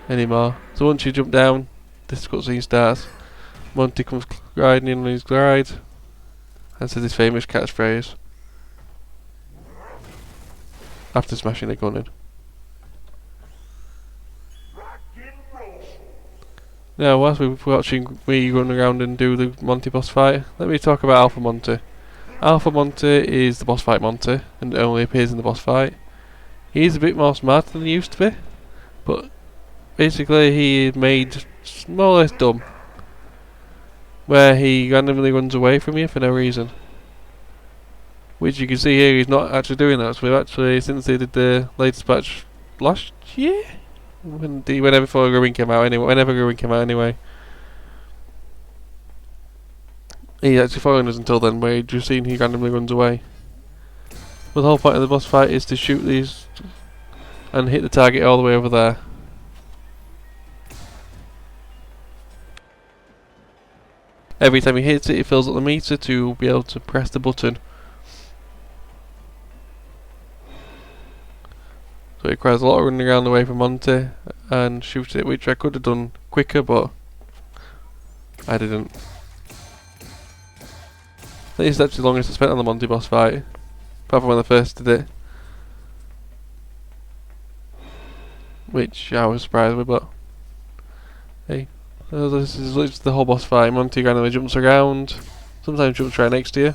anymore. So once you jump down, this cutscene starts. Monty comes riding in on his glide and says his famous catchphrase after smashing the gun in. Now, whilst we're watching me run around and do the Monty boss fight, let me talk about Alpha Monty. Alpha Monty is the boss fight Monty, and only appears in the boss fight. He's a bit more smart than he used to be, but basically he made more or less dumb, where he randomly runs away from you for no reason. Which you can see here, he's not actually doing that. So we've actually, since they did the latest patch last year, whenever Growing came out anyway, he's actually following us until then, where you've just seen he randomly runs away. But the whole point of the boss fight is to shoot these and hit the target all the way over there. Every time he hits it, it fills up the meter to be able to press the button. So it requires a lot of running around away from Monty and shooting it, which I could have done quicker, but I didn't. This is actually the longest I spent on the Monty boss fight, apart from when I first did it, which I was surprised with, but hey, this is literally the whole boss fight. Monty randomly jumps around, sometimes jumps right next to you,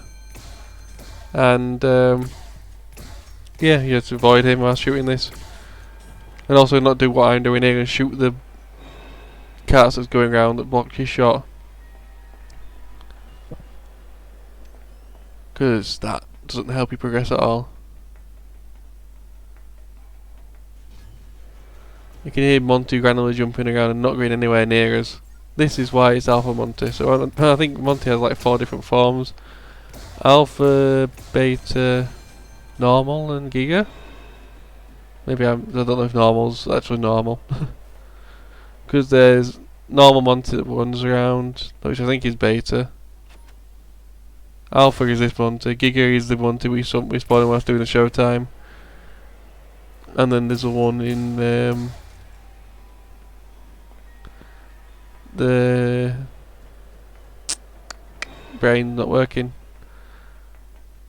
and yeah, you have to avoid him while shooting this. And also not do what I'm doing here and shoot the carts that's going around that block his shot. Because that doesn't help you progress at all. You can hear Monty randomly jumping around and not going anywhere near us. This is why it's Alpha Monty. So I think Monty has like 4 different forms. Alpha, Beta, Normal and Giga. Maybe I don't know if Normal's actually normal. Because there's Normal Monty that runs around, which I think is Beta. Alpha is this Monty. Giga is the Monty we spawned whilst doing the showtime. And then there's a one in the brain not working.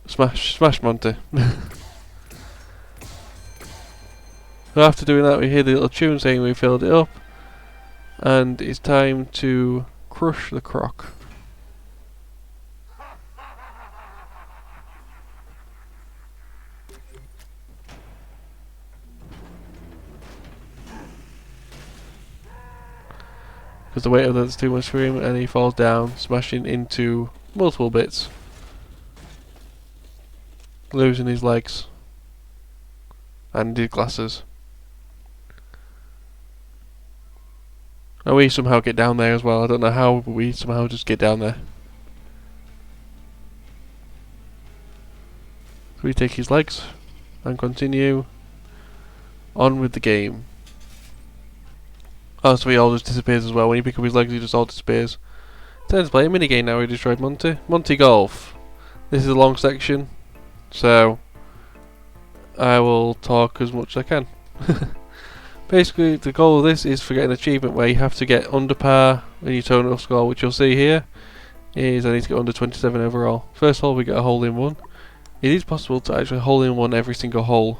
Smash Monty. So after doing that, we hear the little tune saying we filled it up, and it's time to crush the croc. Because the weight of that's too much for him, and he falls down, smashing into multiple bits, losing his legs and his glasses. And we somehow get down there as well. I don't know how, but we somehow just get down there. So we take his legs and continue On with the game. Oh, so he all just disappears as well. When you pick up his legs, he just all disappears. Time to play a minigame now. We destroyed Monty. Monty Golf. This is a long section, so I will talk as much as I can. Basically, the goal of this is for getting an achievement where you have to get under par in your total score, which you'll see here is I need to get under 27 overall. First hole we get a hole in one. It is possible to actually hole in one every single hole.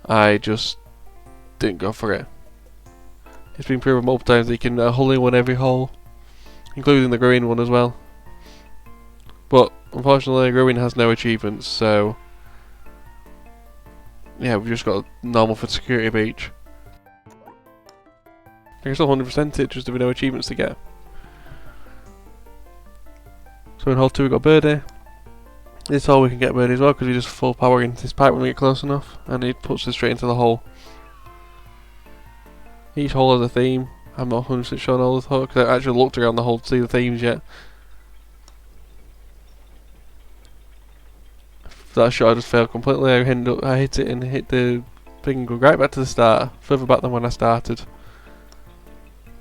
I just didn't go for it. It's been proven multiple times that you can hole in one every hole, including the green one as well. But unfortunately, green has no achievements, so yeah, we've just got a normal for security breach. I can still 100% it, just there were no achievements to get. So in hole 2 we got birdie. This hole we can get birdie as well because we just full power into this pipe when we get close enough, and it puts us straight into the hole. Each hole has a theme. I'm not 100% sure on all the holes because I actually looked around the hole to see the themes yet. That shot I just failed completely. I hit it and hit the thing and go right back to the start, further back than when I started.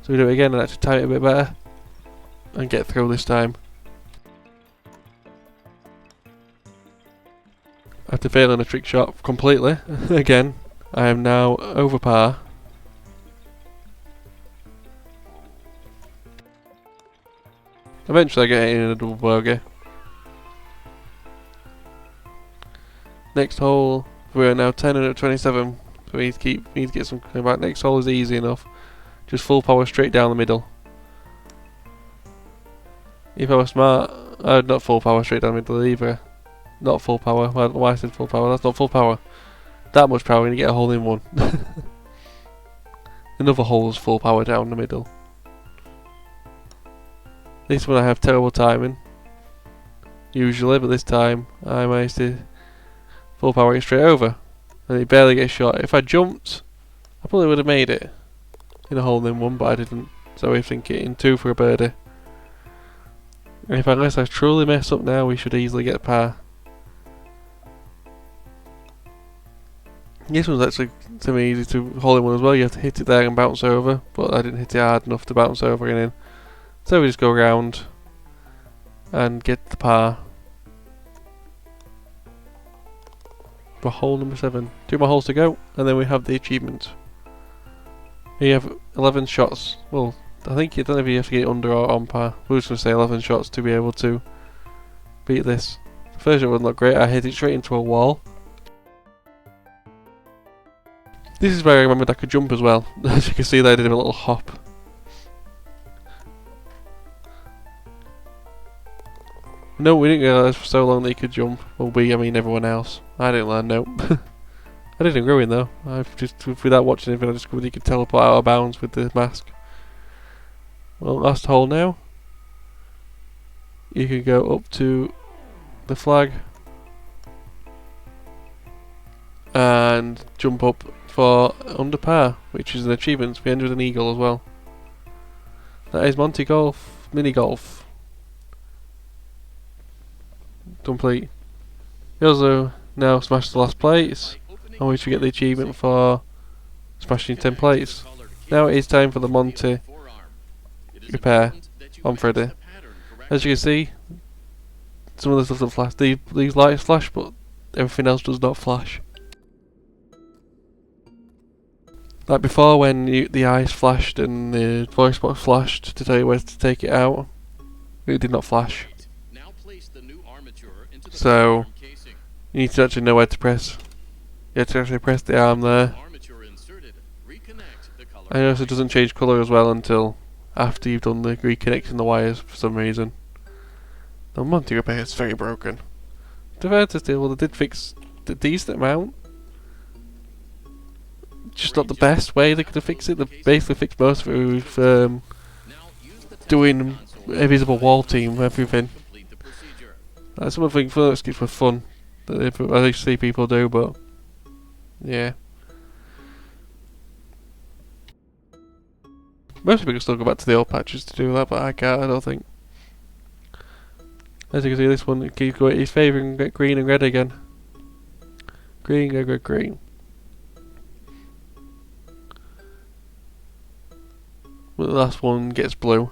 So we do it again and actually time it a bit better and get through this time. After failing a trick shot completely, again, I am now over par. Eventually I get in a double bogey. Next hole, we are now 10 out of 27, so we need to get some coming back. Next hole is easy enough, just full power straight down the middle. If I was smart, I'd not full power straight down the middle either. Not full power, why I said full power, that's not full power. That much power and you get a hole in one. Another hole is full power down the middle. This one I have terrible timing, usually, but this time I managed to full power it straight over, and it barely gets shot. If I jumped, I probably would have made it in a hole in one, but I didn't. So we think it in 2 for a birdie. And unless I truly mess up now, we should easily get par. This one's actually to me easy to hole in one as well. You have to hit it there and bounce over, but I didn't hit it hard enough to bounce over and in. So we just go around and get the par. For hole number 7. 2 more holes to go, and then we have the achievement. You have 11 shots. Well, I don't know if you have to get under or on par. We're just going to say 11 shots to be able to beat this. The first shot wasn't that great. I hit it straight into a wall. This is where I remembered I could jump as well. As you can see there, I did a little hop. No, we didn't realise for so long that you could jump. Well, I mean everyone else. I didn't learn, no. I didn't ruin though. I've just, without watching anything, I discovered you could teleport out of bounds with the mask. Well, last hole now. You can go up to the flag and jump up for under par, which is an achievement. We ended with an eagle as well. That is Monty Golf, mini golf. Complete. We also now smash the last plates, and we should get the achievement for smashing 10 plates. Now it is time for the Monty repair on Freddy. As you can see, some of the stuff that flash, these lights flash, but everything else does not flash. Like before, when the eyes flashed and the voice box flashed to tell you where to take it out, it did not flash. So you need to actually know where to press. You have to actually press the arm there. I notice it doesn't change colour as well until after you've done the reconnecting the wires for some reason. The Monty repair is very broken. Well, they did fix the decent amount. Just not the best way they could have fixed it. They basically fixed most of it with doing a visible wall team, everything. That's something for the skits for fun that I used to see people do, but yeah. Most people can still go back to the old patches to do that, but I can't, I don't think. As you can see, this one keeps going, he's favouring green and red again. Green, red, red, green. but the last one gets blue.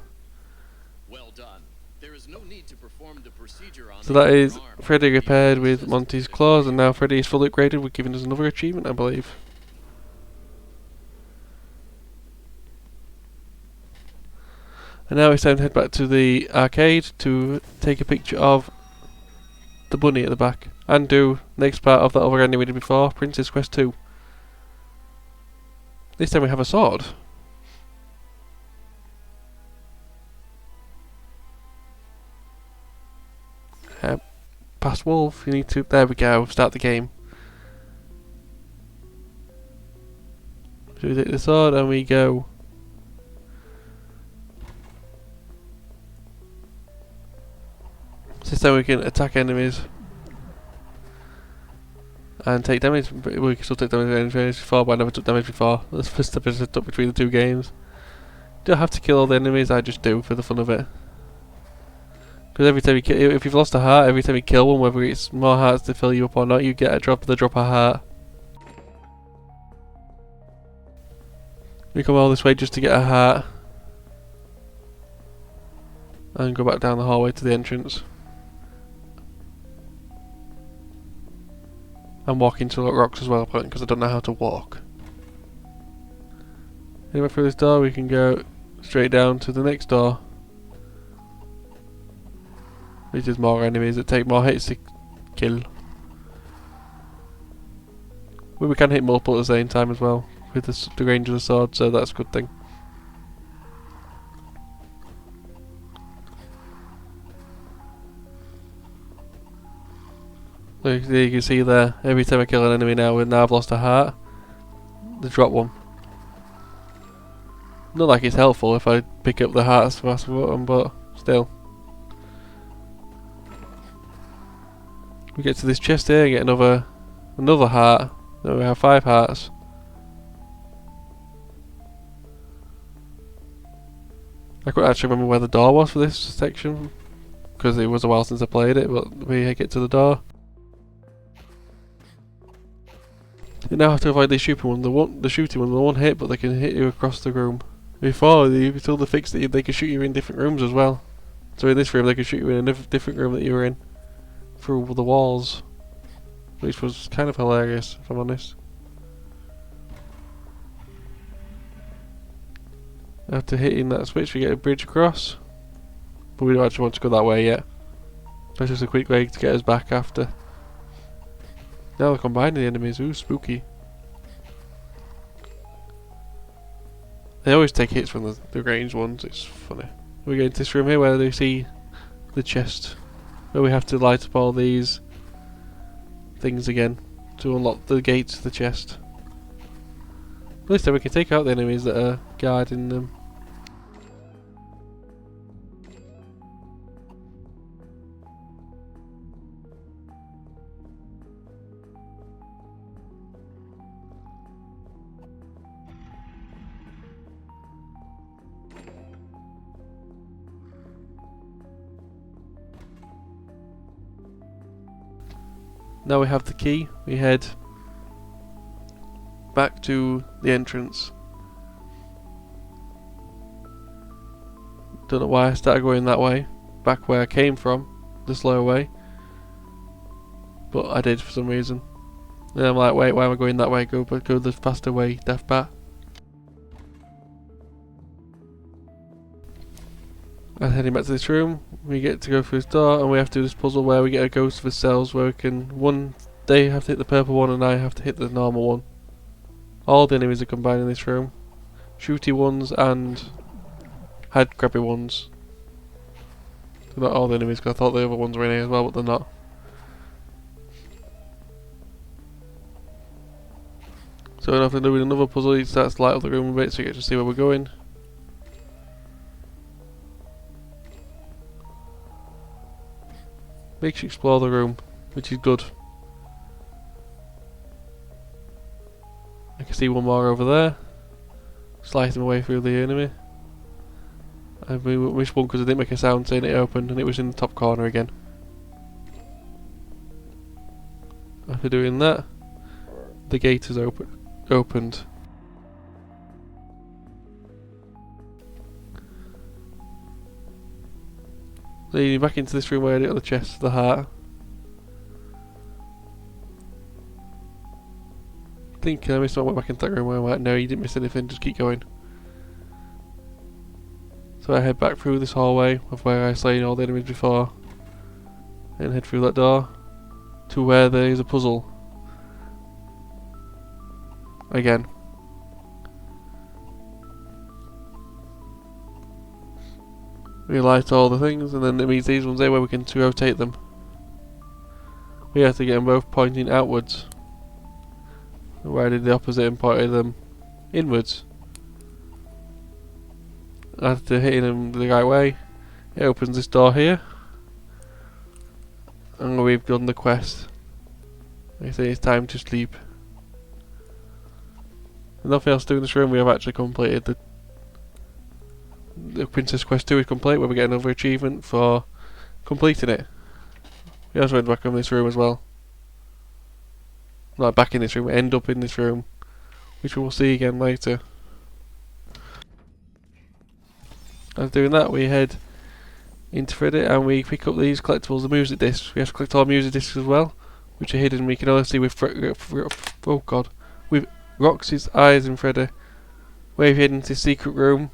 Well done. There is no need to perform the procedure on So the that other is arm. Freddy repaired with Just Monty's finish claws, the and now Freddy is fully upgraded with giving us another achievement, I believe. And now it's time to head back to the arcade to take a picture of the bunny at the back, and do next part of that other ending we did before, Princess Quest 2. This time we have a sword. Past Wolf, you need to, there we go, start the game. So we take the sword and we go. This time we can attack enemies and take damage, but we can still take damage before, but I never took damage before. That's the first step I took between the two games. Don't have to kill all the enemies, I just do for the fun of it. Because every time you kill, if you've lost a heart, every time you kill one, whether it's more hearts to fill you up or not, you get a drop of heart. We come all this way just to get a heart. And go back down the hallway to the entrance. And walk into rocks as well, because I don't know how to walk. Anyway, through this door we can go straight down to the next door. Which is more enemies that take more hits to kill. But we can hit multiple at the same time as well, with the range of the sword, so that's a good thing. Like you can see there, every time I kill an enemy now I've lost a heart, they drop one. Not like it's helpful if I pick up the hearts fast button, but still. We get to this chest here and get another heart. Then we have 5 hearts. I couldn't actually remember where the door was for this section, because it was a while since I played it, but we get to the door. You now have to avoid the shooting one, the one hit, but they can hit you across the room. Before, until they fixed it, they could shoot you in different rooms as well. So in this room they could shoot you in a different room that you were in, through the walls, which was kind of hilarious, if I'm honest. After hitting that switch we get a bridge across, but we don't actually want to go that way yet. That's just a quick way to get us back after. Now they're combining the enemies, ooh spooky. They always take hits from the ranged ones, it's funny. We get into this room here where they see the chest, where we have to light up all these things again to unlock the gates to the chest. At least then we can take out the enemies that are guarding them. Now we have the key, we head back to the entrance. Don't know why I started going that way, back where I came from, the slow way. But I did for some reason. And I'm like, wait, why am I going that way? Go the faster way, Death Bat. And heading back to this room, we get to go through this door and we have to do this puzzle where we get a ghost of the cells where we can, they have to hit the purple one and I have to hit the normal one. All the enemies are combined in this room. Shooty ones and head grabby ones. They're not all the enemies, because I thought the other ones were in here as well, but they're not. So after doing another puzzle, it starts to light up the room a bit so you get to see where we're going. Makes you explore the room, which is good. I can see one more over there, slicing my way through the enemy. I missed one because I didn't make a sound saying it opened, and it was in the top corner again. After doing that, the gate is opened. leading back into this room where I got the chest, the heart. I think I missed my way back into that room where I'm like, no, you didn't miss anything, just keep going. So I head back through this hallway of where I slain all the enemies before, and head through that door to where there is a puzzle. Again. We light all the things, and then it means these ones there where we can rotate them. We have to get them both pointing outwards. Where I did the opposite and pointed them inwards. After hitting them the right way, it opens this door here, and we've done the quest. Like I say, it's time to sleep. There's nothing else to do in this room. We have actually completed the Princess Quest 2 is complete, where we get another achievement for completing it. We also went back in this room as well. Not back in this room, we end up in this room, which we will see again later. After doing that, we head into Freddy and we pick up these collectibles, the music discs. We have to collect all music discs as well, which are hidden. We can only see with with Roxy's eyes in Freddy. We've hidden into this secret room.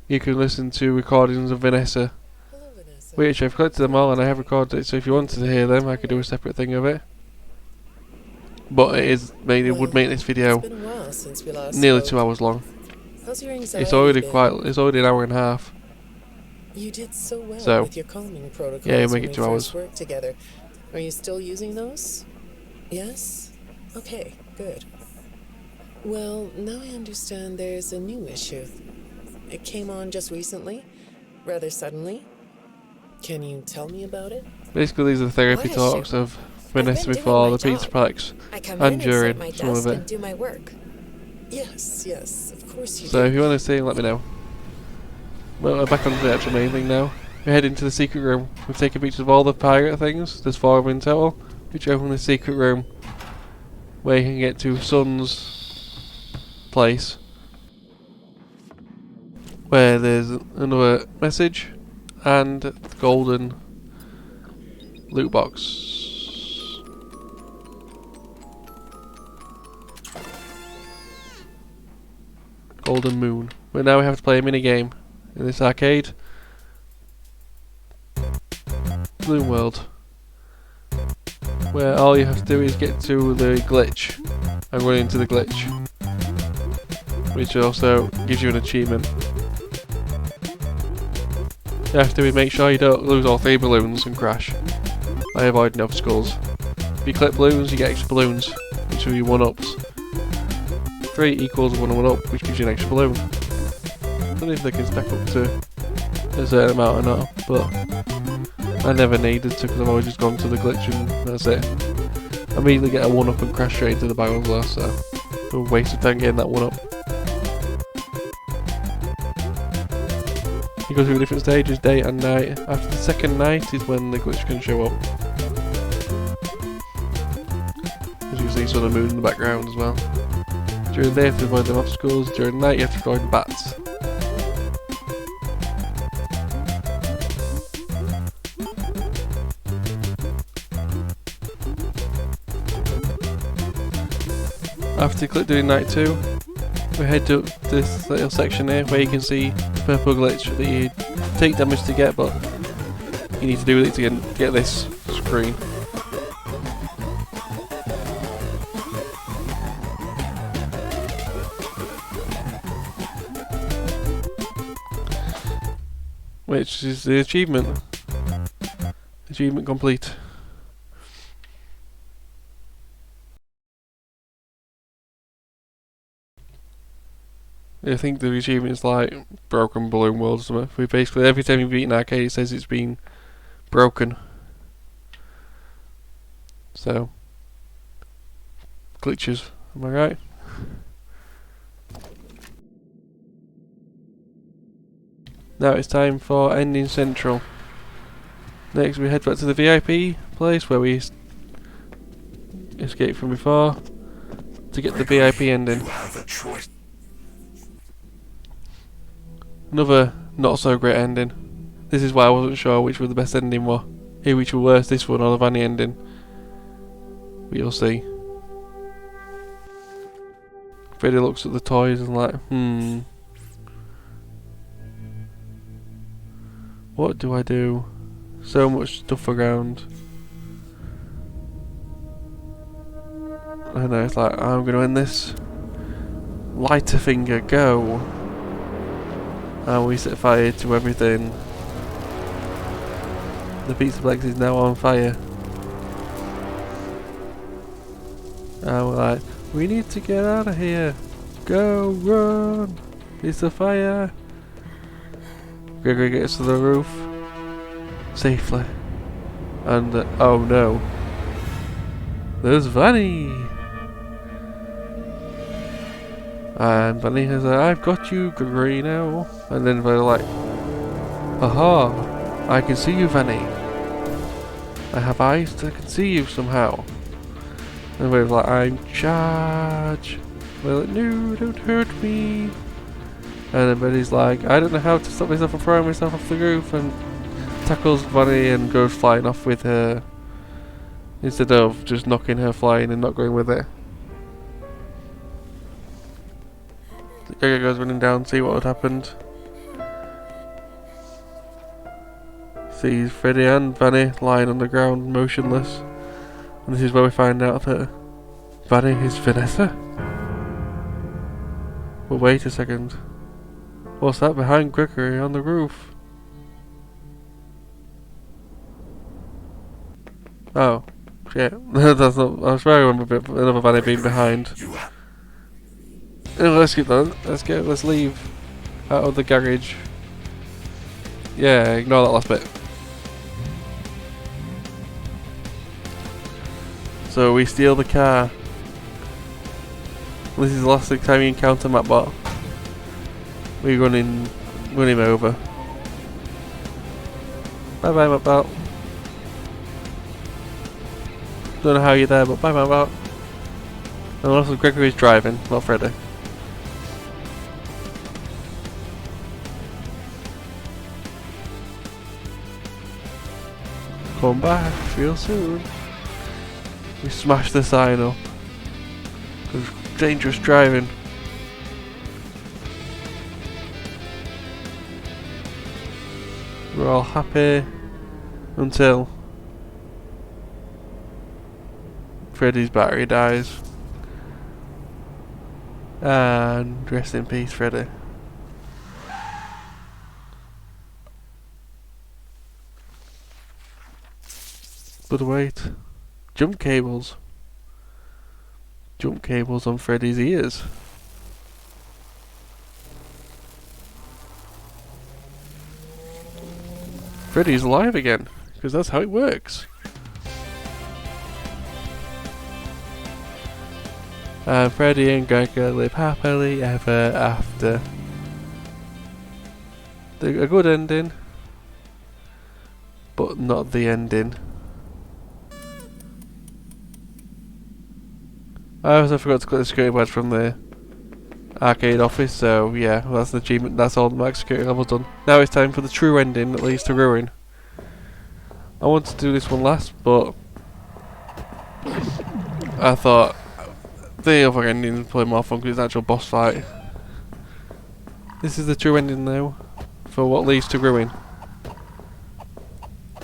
You can listen to recordings of Vanessa, which I've collected them all and I have recorded it. So if you wanted to hear them, I could do a separate thing of it. But it would make this video nearly 2 hours long. It's already an hour and a half. You did so well So, with your calming protocols yeah, you make when it we 2 first hours. worked together. Are you still using those? Yes? Okay, good. Well, now I understand there's a new issue. It came on just recently, rather suddenly. Can you tell me about it? Basically, these are the therapy What talks issue? of Vanessa I've been before doing the my pizza job. packs I come and in and sit during at my some of desk and it. do my work. Yes, of course you So do. if you want to see, let me know. Well, we're back onto the actual main thing now. We head into the secret room. We've taken pictures of all the pirate things. There's 4 of them in total. Which open the secret room where you can get to Sun's place, where there's another message and golden loot box. Golden moon. But now we have to play a mini game in this arcade. Bloom World, where all you have to do is get to the glitch and run into the glitch, which also gives you an achievement. You have to make sure you don't lose all 3 balloons and crash by avoiding obstacles. If you collect balloons, you get extra balloons, which are your 1-ups. 3 equals 1 1-up, which gives you an extra balloon. I don't know if they can stack up to a certain amount or not, but I never needed to because I've always just gone to the glitch and that's it. I immediately get a 1-up and crash straight into the barrel as well, so it's a waste of time getting that 1-up. You go through different stages, day and night. After the second night is when the glitch can show up. As you can see, sort of moon in the background as well. During the day you have to avoid them obstacles, during the night you have to avoid bats. After you click doing night 2, we head to this little section here where you can see the purple glitch that you take damage to get, but you need to do it to get this screen. Which is the achievement. Achievement complete. I think the achievement is like broken balloon world or something. We basically, every time you beat an arcade it says it's been broken. So, glitches, am I right? Now it's time for Ending Central. Next we head back to the VIP place where we escaped from before to get the VIP ending. You have a choice. Another not so great ending. This is why I wasn't sure which were the best ending were. Which were worse, this one or the Vanny ending. But you'll see. Freddy looks at the toys and like, what do I do? So much stuff around. I know, it's like, I'm going to end this. Light a finger, go. And we set fire to everything. The pizza plex is now on fire. And we're like, we need to get out of here. Go, run. It's a fire. Gregory gets to the roof. Safely. And, oh no. There's Vanny. And Vanny says, I've got you, Gregory, now. And then they're like, aha, I can see you, Vanny. I have eyes that can see you somehow. And we're like, I'm charged. We're like, no, don't hurt me. And then Vanny's like, I don't know how to stop myself from throwing myself off the roof. And tackles Vanny and goes flying off with her. Instead of just knocking her flying and not going with it. Gregor goes running down to see what had happened. Sees Freddy and Vanny lying on the ground motionless. And this is where we find out that Vanny is Vanessa. But wait a second. What's that behind Gregory on the roof? Oh, shit. That's not. I swear I remember another Vanny being behind. Let's get that. Let's leave out of the garage. Yeah, ignore that last bit. So we steal the car. This is the last time you encounter Mapbot. We run him over. Bye bye Mapbot. Don't know how you're there, but bye Mapbot. And also Gregory's driving, not Freddy. Come back real soon. We smashed the sign up. Cause dangerous driving. We're all happy until Freddy's battery dies. And rest in peace, Freddy. But wait, jump cables. Jump cables on Freddy's ears. Freddy's alive again, because that's how it works. And Freddy and Gregor live happily ever after. A good ending, but not the ending. I also forgot to collect the security badge from the arcade office, so yeah, well, that's an achievement. That's all the max security levels done. Now it's time for the true ending that leads to ruin. I wanted to do this one last, but I thought the other ending would play more fun because it's an actual boss fight. This is the true ending now for what leads to ruin.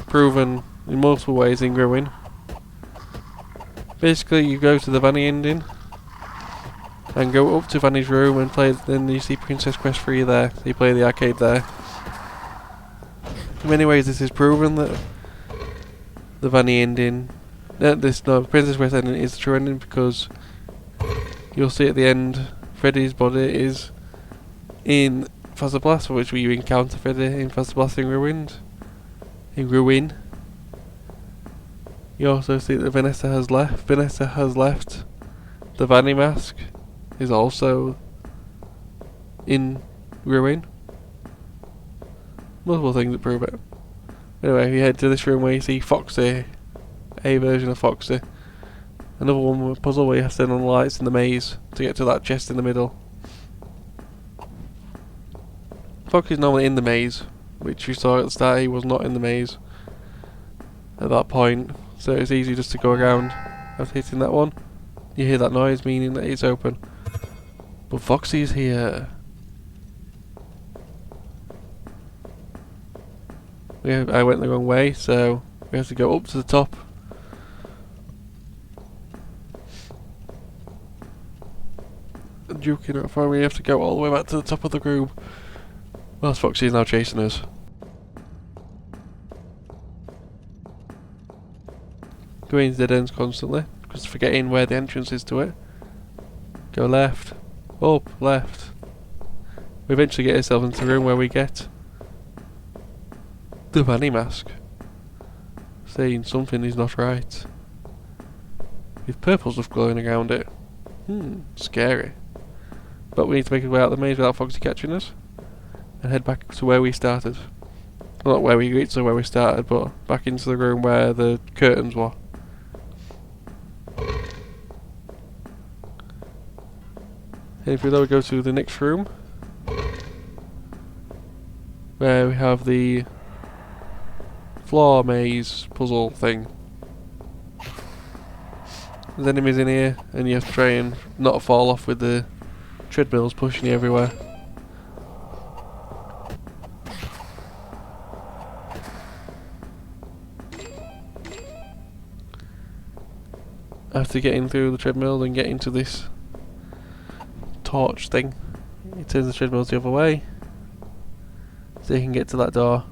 Proven in multiple ways in ruin. Basically, you go to the Vanny ending and go up to Vanny's room and play. Then you see Princess Quest 3 there. So you play the arcade there. In many ways, this is proven that the Vanny ending, Princess Quest ending is the true ending because you'll see at the end, Freddy's body is in Faster Blast, for which we encounter Freddy in Faster Blast in Ruin. You also see that Vanessa has left. The Vanny mask is also in Ruin. Multiple things that prove it. Anyway, we head to this room where you see Foxy, a version of Foxy. Another one with a puzzle where you have to turn on the lights in the maze to get to that chest in the middle. Foxy's normally in the maze, which you saw at the start. He was not in the maze at that point, so it's easy just to go around after hitting that one. You hear that noise, meaning that it's open. But Foxy's here. I went the wrong way, so we have to go up to the top. And Duke not far, we have to go all the way back to the top of the room. Whilst Foxy is now chasing us. Going into dead ends constantly, because forgetting where the entrance is to it. Go left, up, left. We eventually get ourselves into the room where we get the Vanny mask, saying something is not right, with purple stuff glowing around it. Scary. But we need to make our way out of the maze without Foxy catching us, and head back to where we started. Well, not where we reached or where we started, but back into the room where the curtains were. If we go to the next room, where we have the floor maze puzzle thing. There's enemies in here, and you have to try and not fall off with the treadmills pushing you everywhere. After getting through the treadmill and getting to this torch thing, it turns the treadmills the other way, so you can get to that door.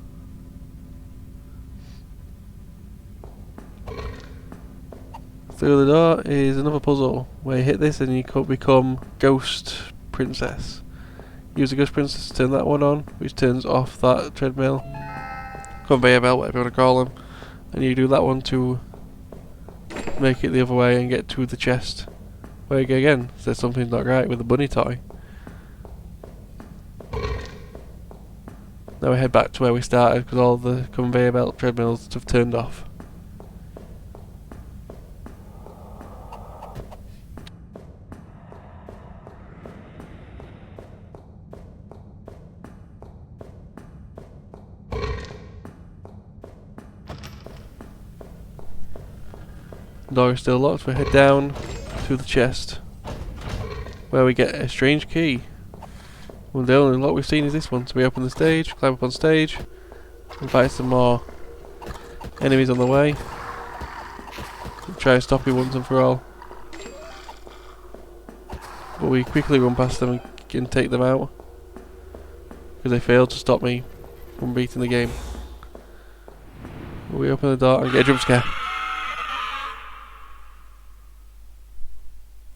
Through the door is another puzzle where you hit this and you could become Ghost Princess. Use the Ghost Princess to turn that one on, which turns off that treadmill, conveyor belt, whatever you want to call them, and you do that one to make it the other way and get to the chest, where you go again, says something's not right with the bunny toy. Now we head back to where we started because all the conveyor belt treadmills have turned off. The door is still locked. We head down to the chest, where we get a strange key. Well, the only lock we've seen is this one. So we open the stage, climb up on stage, and fight some more enemies on the way. Try and stop you once and for all. But we quickly run past them and can take them out, because they failed to stop me from beating the game. But we open the door and get a jump scare.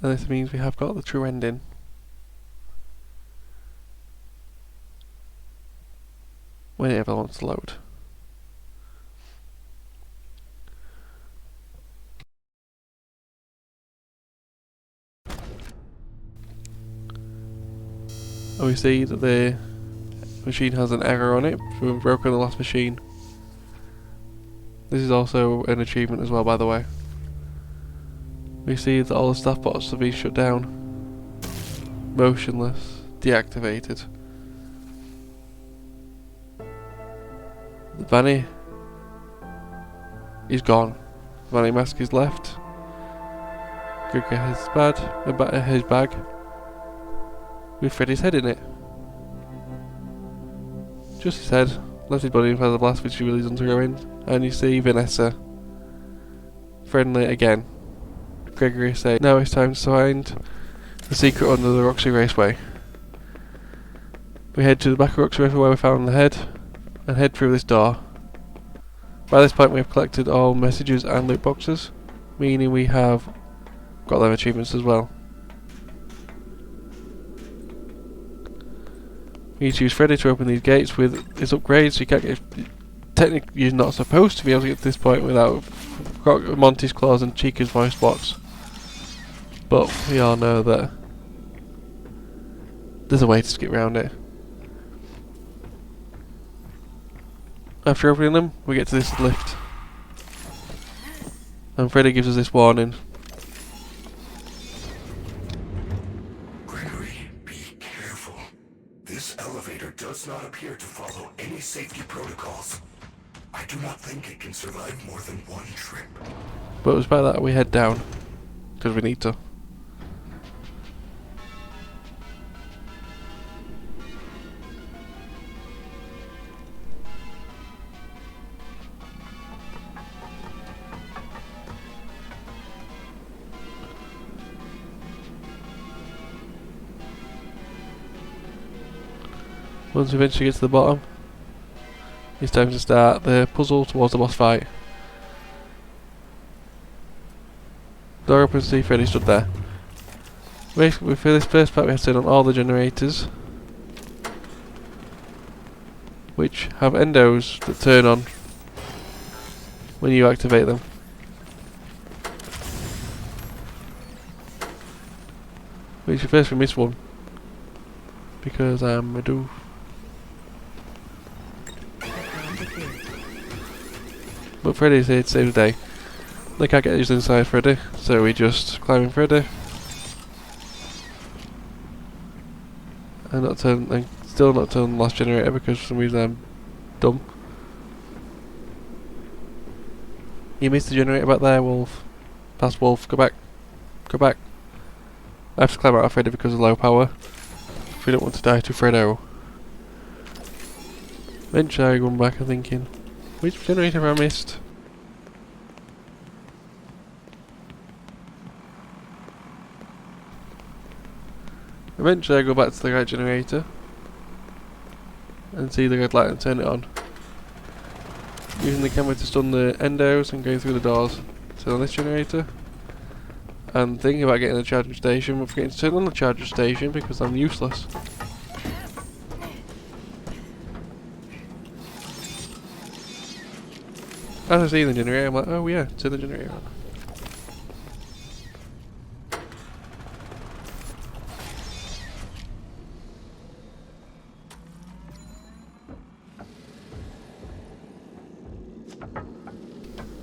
And this means we have got the true ending. When it ever wants to load. And we see that the machine has an error on it, so we've broken the last machine. This is also an achievement as well, by the way. We see that all the staff bots have been shut down. Motionless. Deactivated. The Vanny is gone. The Vanny mask is left. Gregory has his bag with Freddy's head in it. Just his head. Left his body in Feather Blast, which he really doesn't go in. And you see Vanessa. Friendly again. Gregory say, now it's time to find the secret under the Roxy Raceway. We head to the back of Roxy Raceway where we found the head, and head through this door. By this point we have collected all messages and loot boxes, meaning we have got them achievements as well. We need to use Freddy to open these gates with his upgrades, so you can't get... Technically you're not supposed to be able to get to this point without Monty's claws and Chica's voice box. But we all know that there's a way to skip around it. After opening them, we get to this lift. And Freddy gives us this warning. Gregory, be careful. This This elevator does not appear to follow any safety protocols. I do not think it can survive more than one trip. But it's better that we head down, because we need to. Once we eventually get to the bottom, it's time to start the puzzle towards the boss fight. Door opens, see Freddy stood there. Basically, for this first part we have to turn on all the generators, which have endos that turn on when you activate them. Which first we missed one, because I'm a doof. But Freddy's here to save the day. They can't get us inside Freddy, so we just climb in Freddy. And still not turn the last generator because for some reason I'm dumb. You missed the generator back there, Wolf. Past Wolf, go back. Go back. I have to climb out of Freddy because of low power. If we don't want to die to Freddo. Eventually I run back and thinking, which generator have I missed? Eventually I go back to the right generator and see the red light and turn it on. Using the camera to stun the endos and going through the doors. Turn on this generator. And thinking about getting a charging station, but forgetting to turn on the charger station because I'm useless. As I see the generator, I'm like, oh yeah, turn the generator on.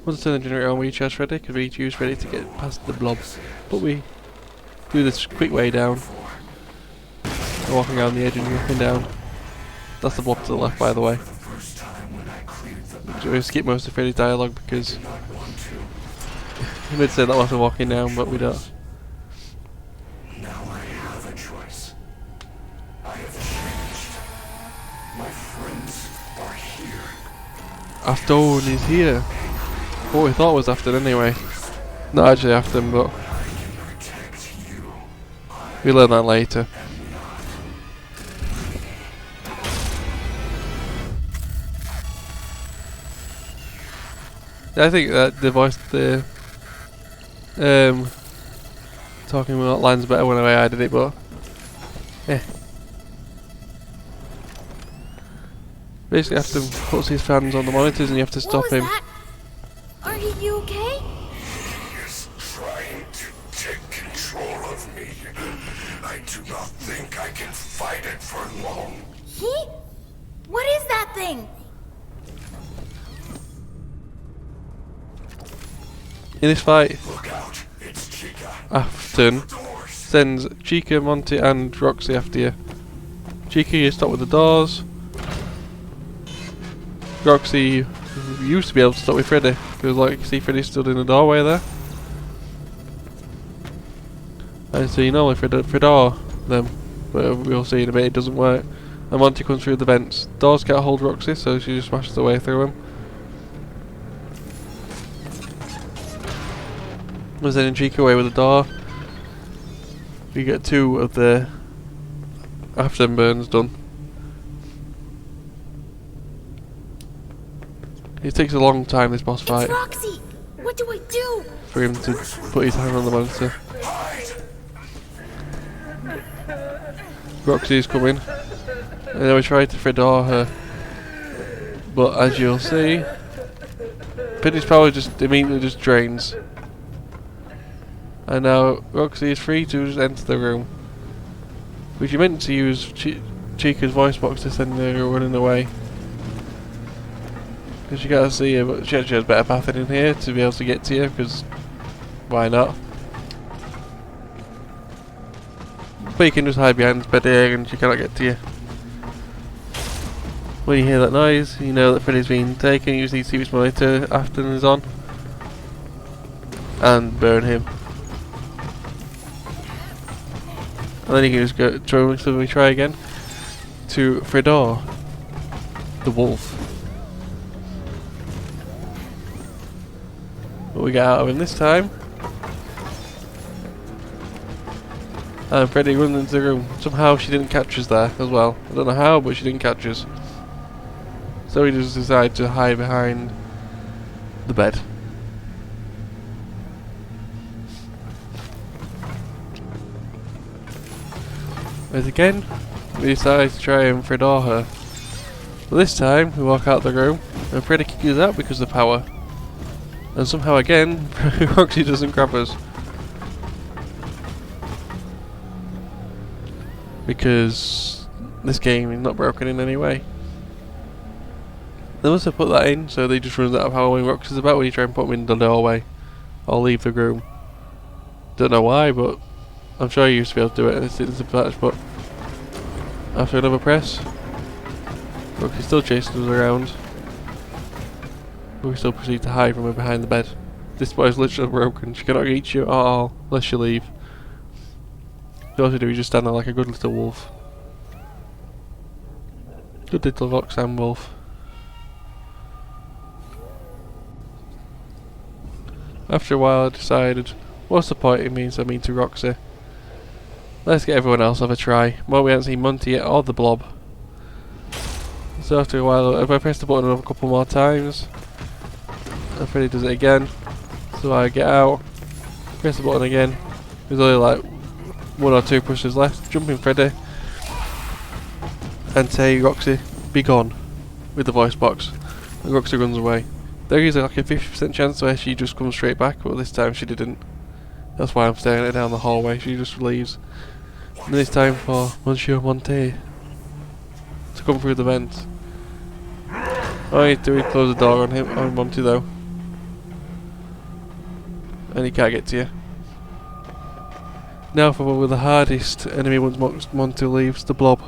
Once I turn the generator on, we charge Freddy, because we use Freddy to get past the blob. But we do this quick way down. Walking around the edge and looking down. That's the blob to the left, by the way. We skip most of Freddy's dialogue because he would say that whilst we're walking down, but we don't. Now I have a choice. I have changed. My friends are here. Afton is here. What we thought was Afton anyway. Not actually Afton, but we learn that later. I think that the voice, talking about lines better when I did it, but basically Afton puts his hands on the monitors and you have to stop him. That? Are you okay? He is trying to take control of me. I do not think I can fight it for long. He? What is that thing? In this fight, Look out, it's Chica. Afton Doors. sends Chica, Monty and Roxy after you. Chica, you stop with the doors. Roxy used to be able to stop with Freddy, because like, see Freddy stood in the doorway there. And so you normally Fredor them, but we'll see in a bit it doesn't work. And Monty comes through the vents. Doors can't hold Roxy, so she just smashes her way through them. Was then Chica away with the door. We get 2 of the Afton burns done. It takes a long time, this boss fight, It's Roxy! What do I do? for him to put his hand on the monitor. Roxy is coming. And then we try to Fredor her. But as you'll see, Freddy's power just immediately just drains. And now Roxy is free to just enter the room. Which you meant to use Chica's voice box to send her running away. Because you gotta see her, but she actually has better pathing in here to be able to get to you, because why not? But you can just hide behind this bed here and she cannot get to you. When you hear that noise, you know that Freddy's been taken. You just need to see which monitor Afton is on and burn him. And then you can just go try again to Fredor, the wolf. What we get out of him this time. And Freddy runs into the room. Somehow she didn't catch us there as well. I don't know how, but she didn't catch us. So we just decided to hide behind the bed. But again, we decided to try and Fredor her. But this time, we walk out the room, and Freddy kicks us out because of the power. And somehow again, Roxy doesn't grab us. Because this game is not broken in any way. They must have put that in, so they just runs out of power when Roxy's about when you try and put them in the doorway. Or leave the room. Don't know why, but I'm sure you used to be able to do it. It's a patch, but after another press, Roxy's still chasing us around. But we still proceed to hide from her behind the bed. This boy is literally broken. She cannot reach you at all unless you leave. All you do is just stand there like a good little wolf. Good little Roxanne wolf. After a while I decided, what's the point in me mean to Roxy? Let's get everyone else have a try. Well, we haven't seen Monty yet or the blob. So after a while, if I press the button a couple more times, and Freddy does it again. So I get out, press the button again. There's only like 1 or 2 pushes left. Jump in Freddy and say, Roxy, be gone, with the voice box. And Roxy runs away. There is like a 50% chance where she just comes straight back, but this time she didn't. That's why I'm staring at her down the hallway. She just leaves. And then it's time for Monsieur Monte to come through the vent. All you need to do is close the door on him, on Monty though. And he can't get to you. Now for probably the hardest enemy once Monty leaves, the blob.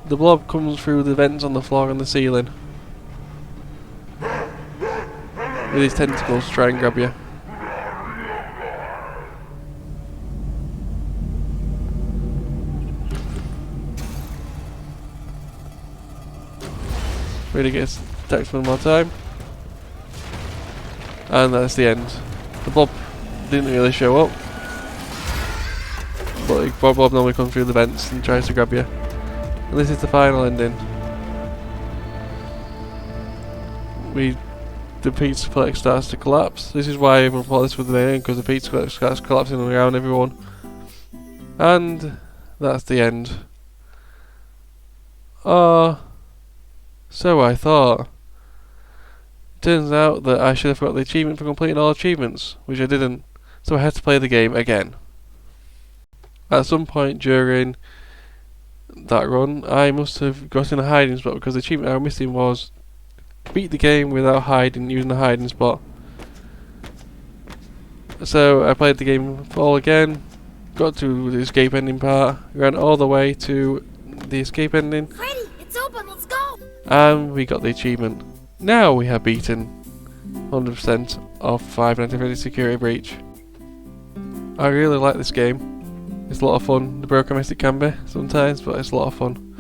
The blob comes through the vents on the floor and the ceiling with his tentacles to try and grab you. Really gets attacked one more time. And that's the end. The blob didn't really show up. But the blob normally comes through the vents and tries to grab you. And this is the final ending. The pizza collector starts to collapse. This is why everyone thought this was the end, because the pizza collector starts collapsing around everyone. And that's the end. So I thought. Turns out that I should have got the achievement for completing all achievements, which I didn't. So I had to play the game again. At some point during that run, I must have gotten a hiding spot, because the achievement I was missing was beat the game without hiding, using a hiding spot. So I played the game all again, got to the escape ending part, ran all the way to the escape ending. Freddy, it's open, let's go! And we got the achievement. Now we have beaten 100% of Five Nights at Freddy's Security Breach. I really like this game. It's a lot of fun. The broken mess it can be sometimes, but it's a lot of fun.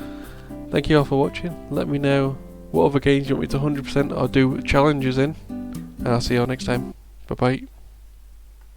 Thank you all for watching. Let me know what other games you want me to 100% or do challenges in. And I'll see you all next time. Bye bye.